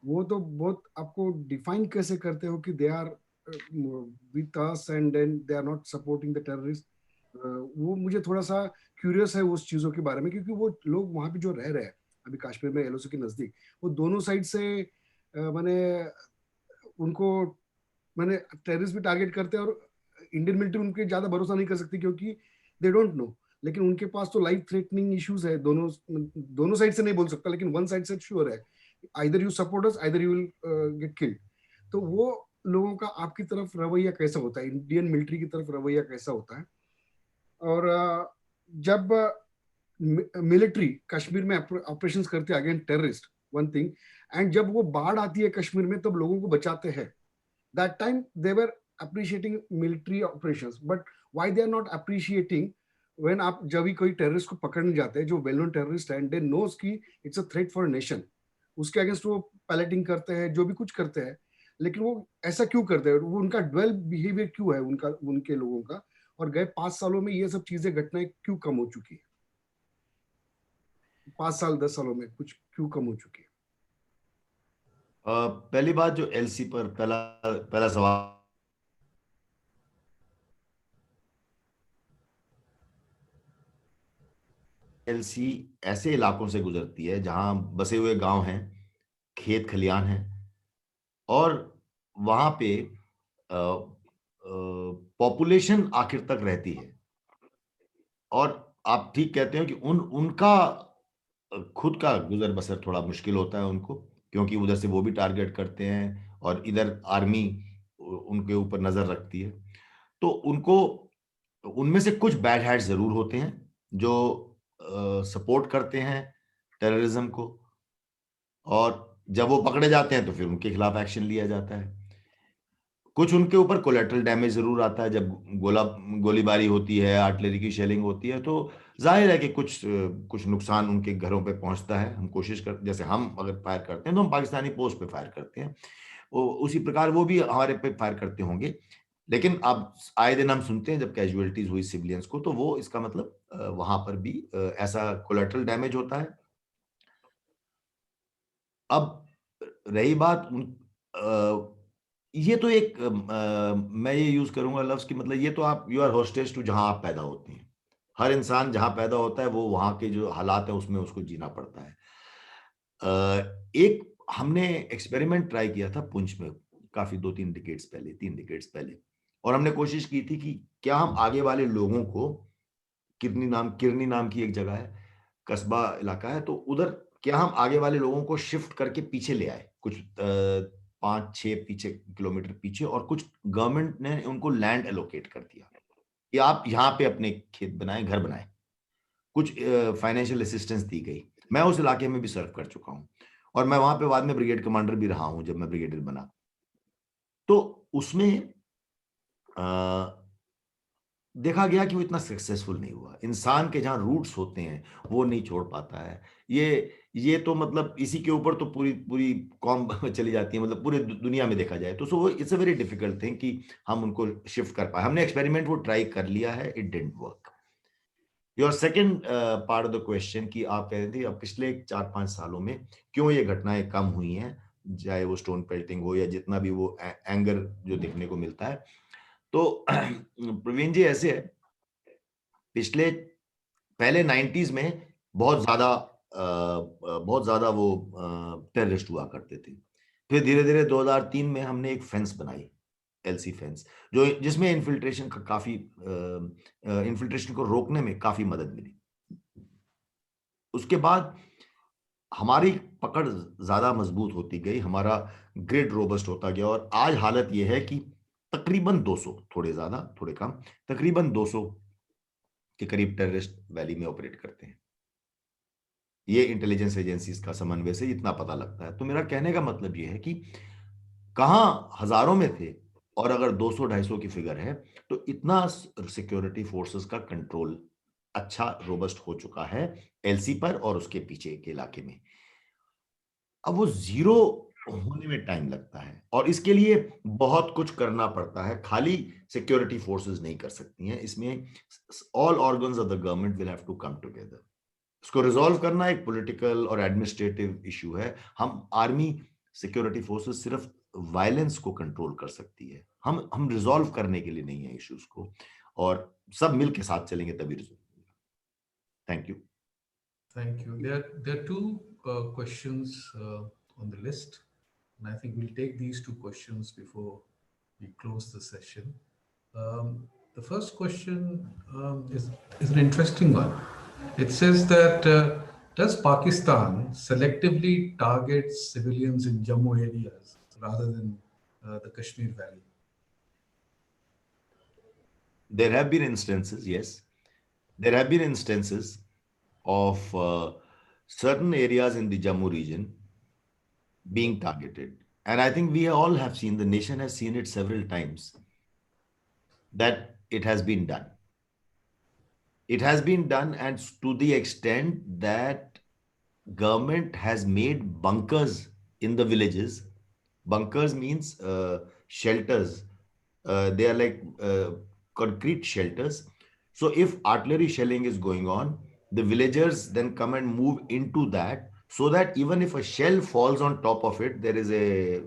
वो तो बहुत आपको डिफाइन कैसे करते हो कि they are with us and then they are not supporting the terrorists? वो मुझे थोड़ा सा क्यूरियस है उस चीजों के बारे में, क्योंकि वो लोग वहां पे जो रह रहे हैं अभी कश्मीर में एलओसी के नजदीक, वो दोनों साइड से मैंने उनको मैंने टेररिस्ट भी टारगेट करते हैं, और इंडियन मिलिट्री उनके ज्यादा भरोसा नहीं कर सकती क्योंकि दे डोंट नो। लेकिन उनके पास तो लाइफ थ्रेटनिंग इश्यूज है, दोनों साइड से नहीं बोल सकता, लेकिन वन साइड से श्योर है, either you support us either you will get killed. तो वो लोगों का आपकी तरफ रवैया कैसा होता है, इंडियन मिलिट्री की तरफ रवैया कैसा होता है? और जब मिलिट्री कश्मीर में ऑपरेशंस करते हैं against terrorist, one thing, and जब वो बाढ़ आती है कश्मीर में तब लोगों को बचाते हैं, that time they were appreciating military operations, but why they are not appreciating when आप जब भी कोई टेररिस्ट को पकड़ने जाते हैं जो वेल नोन टेररिस्ट है एंड दे नोस की it's a threat for nation, उसके अगेंस्ट वो पैलेटिंग करते हैं, जो भी कुछ करते हैं, लेकिन वो ऐसा क्यों करते हैं? वो उनका ड्वेल बिहेवियर क्यों है उनका, उनके लोगों का? और गए 5 सालों में ये सब चीजें घटनाएं क्यों कम हो चुकी है? 5 साल 10 सालों में कुछ क्यों कम हो चुकी है? पहली बात, जो एलसी पर पहला सवाल, एलसी ऐसे इलाकों से गुजरती है जहां बसे हुए गांव हैं, खेत खलियान हैं, और वहां पे पॉपुलेशन आखिर तक रहती है। और आप ठीक कहते हैं कि उनका खुद का गुजर बसर थोड़ा मुश्किल होता है उनको, क्योंकि उधर से वो भी टारगेट करते हैं और इधर आर्मी उनके ऊपर नजर रखती है। तो उनको, उनमें से कुछ बैड हैट्स जरूर होते हैं जो सपोर्ट करते हैं टेररिज्म को, और जब वो पकड़े जाते हैं तो फिर उनके खिलाफ एक्शन लिया जाता है। कुछ उनके ऊपर कोलेटरल डैमेज जरूर आता है, जब गोलीबारी होती है, आर्टिलरी की शेलिंग होती है, तो जाहिर है कि कुछ नुकसान उनके घरों पे पहुंचता है। हम कोशिश कर, जैसे हम अगर फायर करते हैं तो हम पाकिस्तानी पोस्ट पे फायर करते हैं, उसी प्रकार वो भी हमारे पे फायर करते होंगे। लेकिन अब आए दिन हम सुनते हैं जब कैजुअलिटीज हुई सिविलियंस को, तो वो इसका मतलब वहां पर भी ऐसा कोलेटरल डैमेज होता है। अब रही बात ये तो एक मैं ये यूज करूंगा लफ्ज की, मतलब ये तो आप, यू आर होस्टेज टू जहां आप पैदा होते हैं। हर इंसान जहां पैदा होता है वो वहां के जो हालात है उसमें उसको जीना पड़ता है। एक हमने एक्सपेरिमेंट ट्राई किया था पुंछ में काफी 2-3 डिकेड्स पहले, 3 डिकेड्स पहले, और हमने कोशिश की थी कि क्या हम आगे वाले लोगों को, किरनी नाम की एक जगह है, कस्बा इलाका है, तो उधर क्या हम आगे वाले लोगों को शिफ्ट करके पीछे ले आए, कुछ 5-6 पीछे किलोमीटर पीछे, और कुछ गवर्नमेंट ने उनको लैंड एलोकेट कर दिया कि आप यहाँ पे अपने खेत बनाएं, घर बनाएं। कुछ फाइनेंशियल असिस्टेंस दी गई। मैं उस इलाके में भी सर्व कर चुका हूँ, और मैं वहां पे बाद में ब्रिगेड कमांडर भी रहा हूँ जब मैं ब्रिगेडियर बना। तो उसमें देखा गया कि वो इतना सक्सेसफुल नहीं हुआ। इंसान के जहाँ रूट्स होते हैं वो नहीं छोड़ पाता है। ये तो मतलब इसी के ऊपर तो पूरी पूरी कौम चली जाती है, मतलब पूरे दुनिया में देखा जाए तो। So it's a very difficult thing कि हम उनको शिफ्ट कर पाए। हमने एक्सपेरिमेंट वो ट्राई कर लिया है, it didn't work. Your second part of the question कि आप कह रहे थे अब पिछले 4-5 सालों में क्यों ये घटनाएं कम हुई हैं, चाहे वो स्टोन पेल्टिंग हो या जितना भी वो एंगर जो देखने को मिलता है। तो प्रवीण जी, ऐसे है, पिछले पहले 90s में बहुत ज्यादा वो टेररिस्ट हुआ करते थे। फिर धीरे धीरे 2003 में हमने एक फेंस बनाई, एलसी फेंस, जो जिसमें इन्फिल्ट्रेशन का काफी इन्फिल्ट्रेशन को रोकने में काफी मदद मिली। उसके बाद हमारी पकड़ ज्यादा मजबूत होती गई, हमारा ग्रिड रोबस्ट होता गया, और आज हालत यह है कि तकरीबन 200, थोड़े ज्यादा थोड़े कम, तकरीबन 200 के करीब टेररिस्ट वैली में ऑपरेट करते हैं। ये इंटेलिजेंस एजेंसीज का समन्वय से इतना पता लगता है। तो मेरा कहने का मतलब ये है कि कहां हजारों में थे, और अगर 200-250 की फिगर है, तो इतना सिक्योरिटी फोर्सेस का कंट्रोल अच्छा रोबस्ट हो चुका है एलसी पर और उसके पीछे के इलाके में। अब वो जीरो होने में टाइम लगता है, और इसके लिए बहुत कुछ करना पड़ता है, खाली सिक्योरिटी फोर्सेस नहीं कर सकती हैं। इसमें all organs of the government will have to come together. इसको रिजॉल्व करना एक पॉलिटिकल और एडमिनिस्ट्रेटिव इशू है। हम आर्मी सिक्योरिटी फोर्सेस सिर्फ वायलेंस को कंट्रोल कर सकती है, हम रिजॉल्व करने के लिए नहीं है इश्यूज को, और सब मिल के साथ चलेंगे तभी रिजॉल्व होगा। Thank you. Thank you. There are two questions on the list, and I think we'll take these two questions before we close the session. The first question is an interesting one. It says that does Pakistan selectively target civilians in Jammu areas rather than the Kashmir Valley? There have been instances, yes. There have been instances of certain areas in the Jammu region being targeted. And I think we all have seen, the nation has seen it several times, that it has been done. It has been done, and to the extent that government has made bunkers in the villages. Bunkers means shelters. They are like concrete shelters. So if artillery shelling is going on, the villagers then come and move into that, so that even if a shell falls on top of it, there is a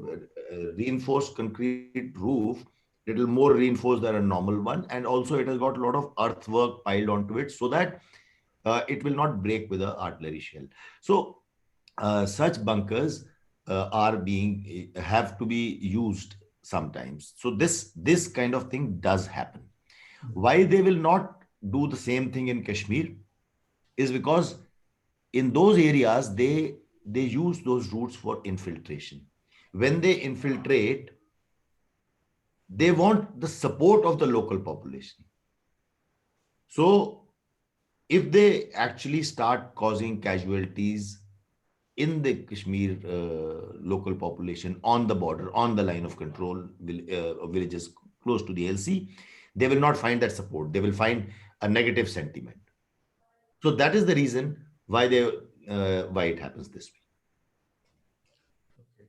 reinforced concrete roof, little more reinforced than a normal one, and also it has got a lot of earthwork piled onto it, so that it will not break with an artillery shell. So such bunkers have to be used sometimes. So this kind of thing does happen. Why they will not do the same thing in Kashmir is because in those areas they use those routes for infiltration. When they infiltrate, they want the support of the local population. So if they actually start causing casualties in the Kashmir local population on the border, on the line of control, villages close to the LC, they will not find that support. They will find a negative sentiment. So that is the reason why why it happens this way.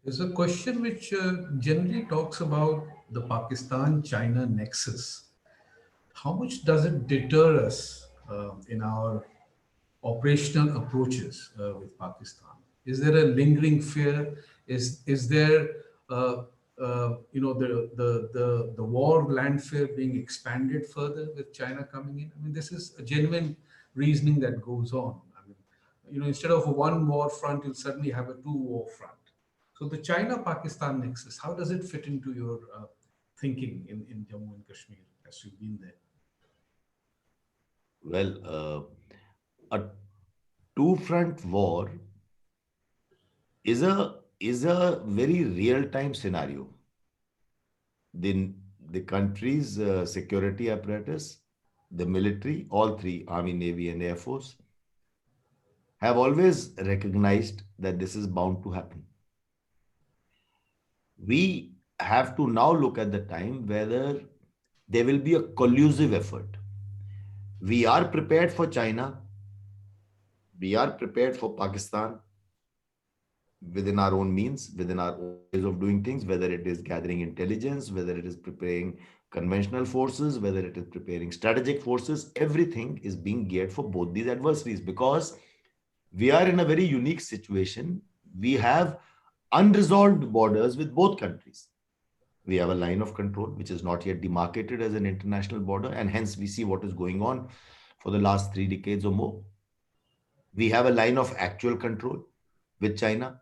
There's a question which generally talks about the Pakistan-China nexus. How much does it deter us in our operational approaches with Pakistan? Is there a lingering fear? Is there the war land fear being expanded further with China coming in? I mean, this is a genuine reasoning that goes on. I mean, instead of a one war front, you'll suddenly have a two war front. So the China-Pakistan nexus, how does it fit into your thinking in Jammu and Kashmir as you've been there? Well, a two-front war is a very real-time scenario. The country's security apparatus, the military, all three, Army, Navy, and Air Force, have always recognized that this is bound to happen. We have to now look at the time whether there will be a collusive effort. We are prepared for China. We are prepared for Pakistan within our own means, within our own ways of doing things, whether it is gathering intelligence, whether it is preparing conventional forces, whether it is preparing strategic forces. Everything is being geared for both these adversaries because we are in a very unique situation. We have unresolved borders with both countries. We have a line of control which is not yet demarcated as an international border, and hence we see what is going on for the last 3 decades or more. We have a line of actual control with China.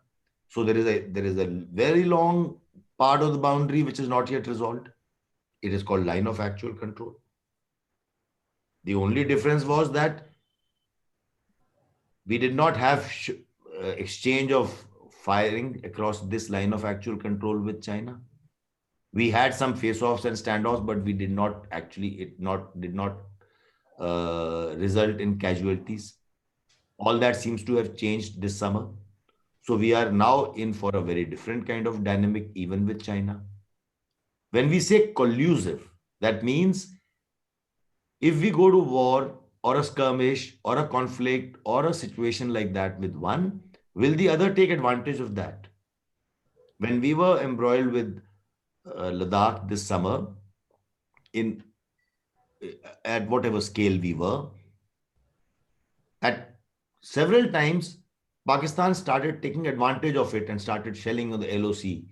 So there is a very long part of the boundary which is not yet resolved. It is called line of actual control. The only difference was that we did not have exchange of firing across this line of actual control with China. We had some face-offs and standoffs, but we did not actually, did not result in casualties. All that seems to have changed this summer. So we are now in for a very different kind of dynamic, even with China. When we say collusive, that means if we go to war or a skirmish or a conflict or a situation like that with one, will the other take advantage of that? When we were embroiled with Ladakh this summer, at whatever scale we were, at several times, Pakistan started taking advantage of it and started shelling on the LOC.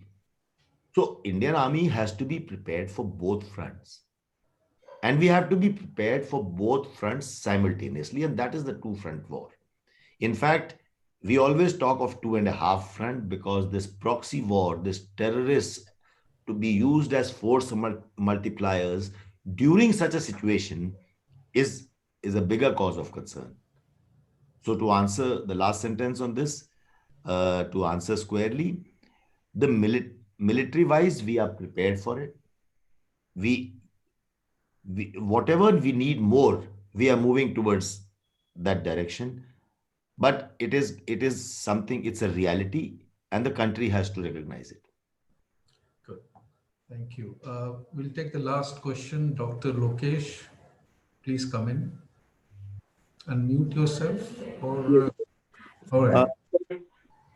So Indian Army has to be prepared for both fronts. And we have to be prepared for both fronts simultaneously. And that is the two-front war. In fact, we always talk of 2.5 front because this proxy war, this terrorists to be used as force multipliers during such a situation is a bigger cause of concern. So to answer the last sentence on this, to answer squarely, the military-wise, we are prepared for it. Whatever we need more, we are moving towards that direction. But it is something, it's a reality, and the country has to recognize it. Good. Thank you. We'll take the last question. Dr. Lokesh, please come in. Unmute yourself. Or, all right.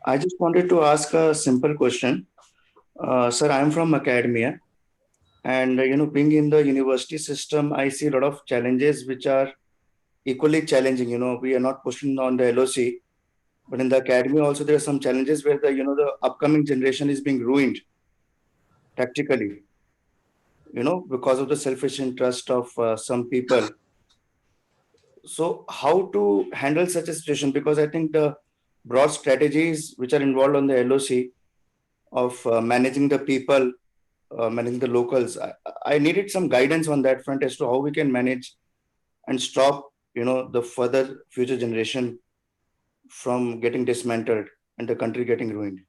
I just wanted to ask a simple question. Sir, I'm from academia. And, being in the university system, I see a lot of challenges which are equally challenging. We are not pushing on the LOC, but in the academy also there are some challenges where the upcoming generation is being ruined tactically, because of the selfish interest of some people. So how to handle such a situation? Because I think the broad strategies which are involved on the LOC of managing the people managing the locals. I needed some guidance on that front as to how we can manage and stop, the further future generation from getting dismantled and the country getting ruined.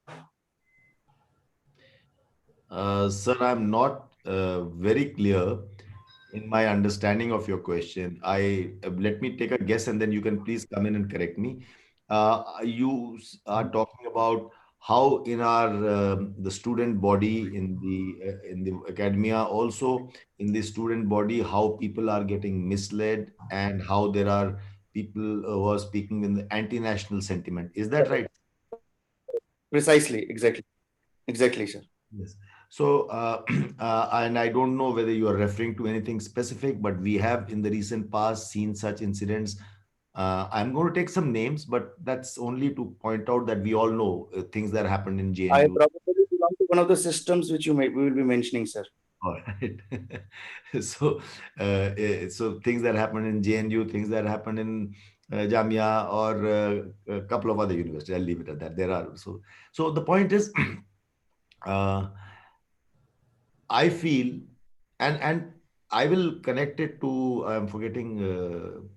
Sir, I'm not very clear in my understanding of your question. Let me take a guess, and then you can please come in and correct me. You are talking about how in our the student body in the academia, also in the student body, how people are getting misled and how there are people who are speaking in the anti-national sentiment. Is that right? Precisely, exactly, sir. Yes. So, and I don't know whether you are referring to anything specific, but we have in the recent past seen such incidents. I'm going to take some names, but that's only to point out that we all know things that happened in I JNU. probably belong to one of the systems which we will be mentioning, sir. All right. So, so things that happened in JNU, things that happened in Jamia or a couple of other universities. I'll leave it at that. There are so the point is. I feel, and I will connect it to, I'm forgetting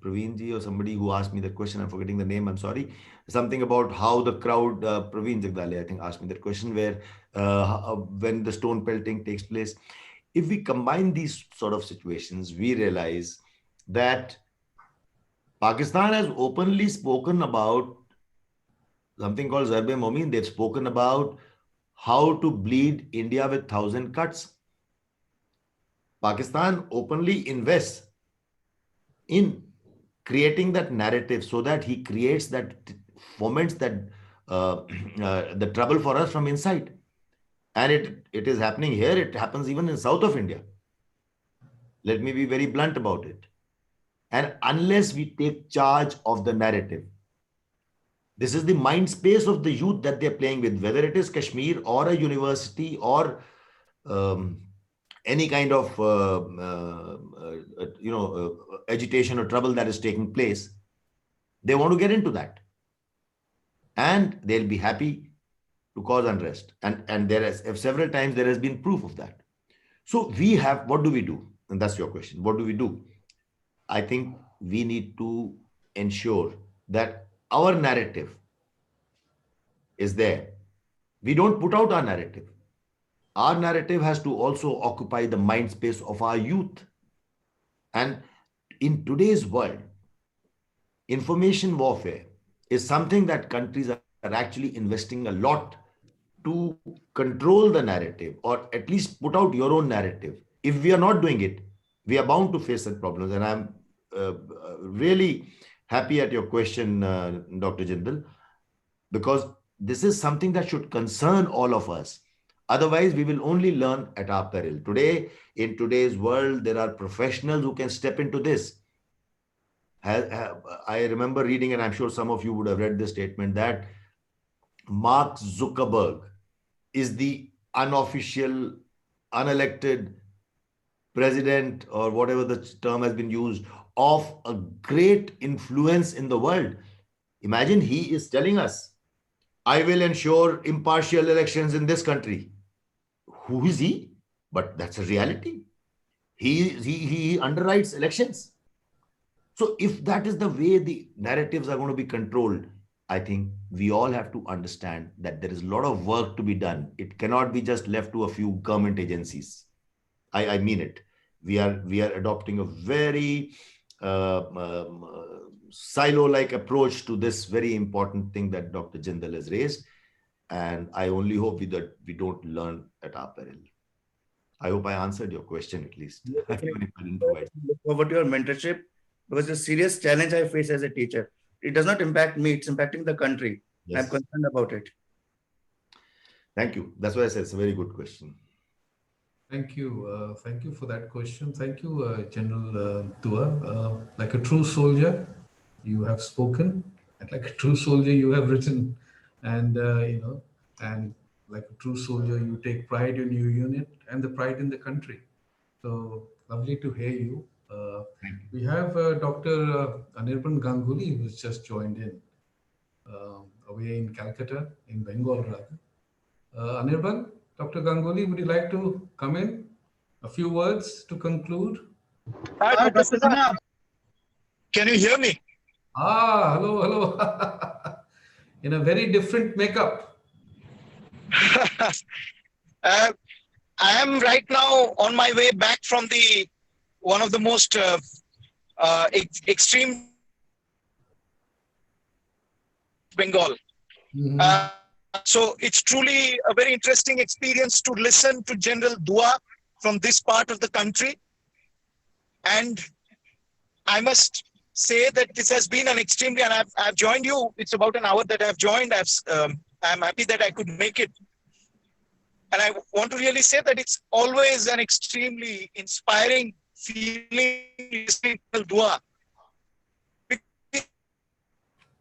Praveen ji or somebody who asked me the question. I'm forgetting the name. I'm sorry. Something about how the crowd, Praveen Jagdale, I think, asked me that question where when the stone pelting takes place. If we combine these sort of situations, we realize that Pakistan has openly spoken about something called Zarb-e-Momin. They've spoken about how to bleed India with 1,000 cuts. Pakistan openly invests in creating that narrative so that he creates that, foments that the trouble for us from inside. And it is happening here. It happens even in south of India. Let me be very blunt about it. And unless we take charge of the narrative, this is the mind space of the youth that they're playing with, whether it is Kashmir or a university or any kind of agitation or trouble that is taking place. They want to get into that, and they'll be happy to cause unrest. And there is several times there has been proof of that. So we have, what do we do? And that's your question. What do we do? I think we need to ensure that our narrative is there. We don't put out our narrative. Our narrative has to also occupy the mind space of our youth. And in today's world, information warfare is something that countries are actually investing a lot to control the narrative, or at least put out your own narrative. If we are not doing it, we are bound to face such problems. And I'm really happy at your question, Dr. Jindal, because this is something that should concern all of us. Otherwise, we will only learn at our peril. Today, in today's world, there are professionals who can step into this. I remember reading, and I'm sure some of you would have read this statement, that Mark Zuckerberg is the unofficial, unelected president, or whatever the term has been used, of a great influence in the world. Imagine he is telling us, I will ensure impartial elections in this country. Who is he? But that's a reality. He underwrites elections. So if that is the way the narratives are going to be controlled, I think we all have to understand that there is a lot of work to be done. It cannot be just left to a few government agencies. I mean it. We are adopting a very silo-like approach to this very important thing that Dr. Jindal has raised. And I only hope that we don't learn at our peril. I hope I answered your question at least. Even if I didn't provide. Look forward to your mentorship, because the serious challenge I face as a teacher, it does not impact me, it's impacting the country. Yes. I'm concerned about it. Thank you. That's why I said it's a very good question. Thank you. Thank you for that question. Thank you, General Dua. Like a true soldier, you have spoken, and like a true soldier, you have written, and and like a true soldier, you take pride in your unit and the pride in the country. So lovely to hear you. We have Dr. Anirban Ganguly, who's just joined in away in Calcutta, in Bengal rather. Anirban, Dr. Ganguly, would you like to come in? A few words to conclude? Hi, Dr. Sinha. Can you hear me? Ah, hello, hello. In a very different makeup. I am right now on my way back from the one of the most extreme Bengal. Mhm. So it's truly a very interesting experience to listen to General Dua from this part of the country. And I must say that this has been an extremely, and I've joined you. It's about an hour that I've joined. I'm happy that I could make it. And I want to really say that it's always an extremely inspiring feeling listening to Dua.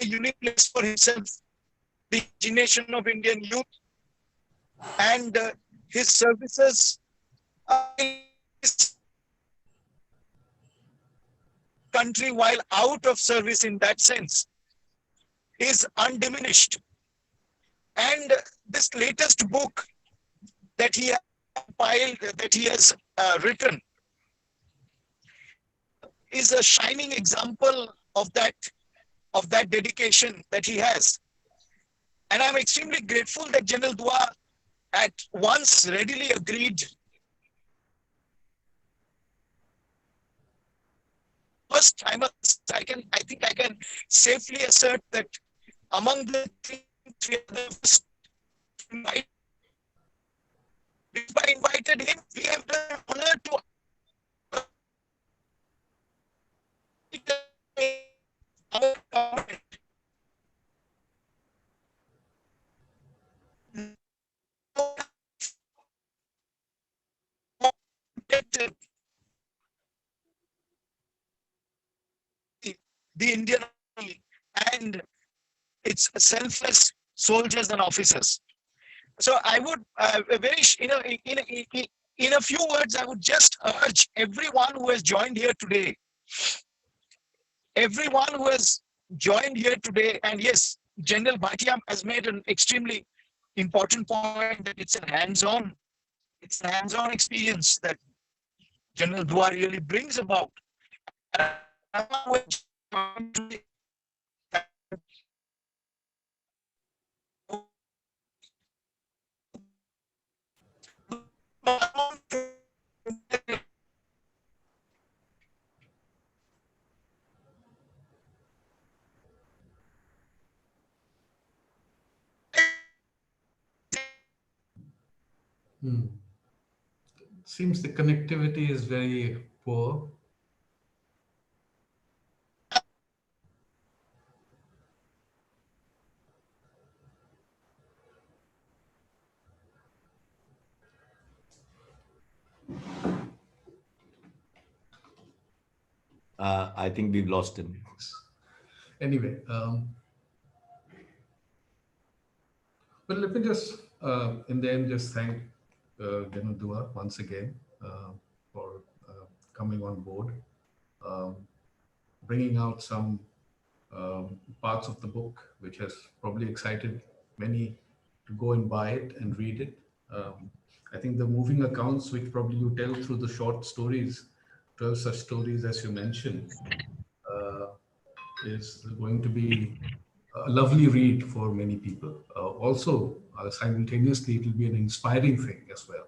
A unique place for himself, the imagination of Indian youth, and his services in this country while out of service in that sense is undiminished. And this latest book that he has written is a shining example of that dedication that he has. And I'm extremely grateful that General Dua at once readily agreed. First, I think I can safely assert that among the three others, if I invited him, we have the honor to our government. The Indian Army and its selfless soldiers and officers. So I would in a few words, I would just urge everyone who has joined here today, and yes, General Bhatia has made an extremely important point that it's a hands-on experience that General Dua really brings about. Hmm. Seems the connectivity is very poor. I think we've lost him. Anyway, but let me just, in the end, just thank General Dua once again for coming on board, bringing out some parts of the book, which has probably excited many to go and buy it and read it. I think the moving accounts, which probably you tell through the short stories, 12 such stories as you mentioned, is going to be a lovely read for many people. Also, simultaneously, it will be an inspiring thing as well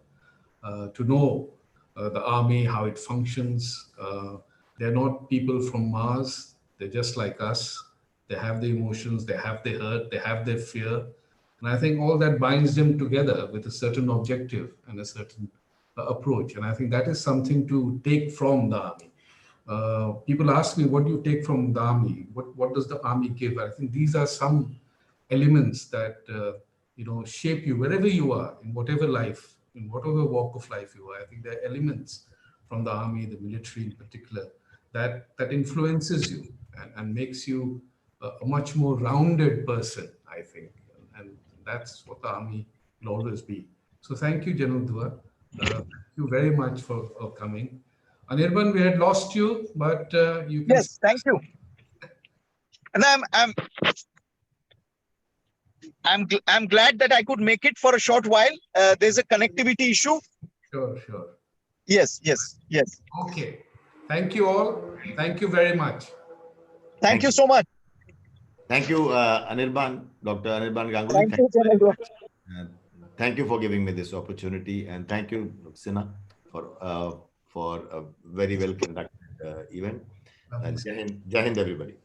to know the army, how it functions. They're not people from Mars. They're just like us. They have the emotions, they have the hurt, they have their fear. And I think all that binds them together with a certain objective and a certain approach. And I think that is something to take from the army. People ask me, what do you take from the army? What does the army give? I think these are some elements that shape you wherever you are, in whatever life, in whatever walk of life you are. I think there are elements from the army, the military in particular, that influences you and makes you a much more rounded person, I think. And that's what the army will always be. So thank you, General Dua. Thank you very much for coming. Anirban, we had lost you, but you can. Yes, thank you. And I'm glad that I could make it for a short while. There's a connectivity issue. Sure, sure. Yes, yes, yes. Okay. Thank you all. Thank you very much. Thank you so much. Thank you, Anirban, Dr. Anirban Ganguly. Thank you, General Dua. Uh, thank you for giving me this opportunity, and thank you, Sina, for a very well conducted event. And Jai Hind, everybody.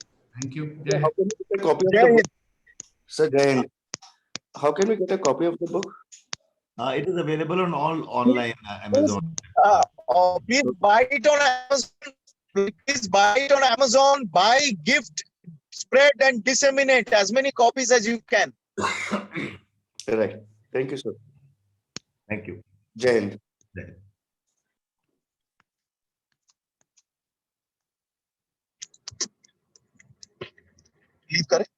Thank you. How can we get a copy of Jai the Hind. book? Sir, Jai Hind. How can we get a copy of the book? It is available on all online Amazon. Please buy it on Amazon. Please buy it on Amazon. Buy, gift, spread, and disseminate as many copies as you can. Right. Thank you, sir. Thank you. Jai Hind. Jai Hind. Leave correct.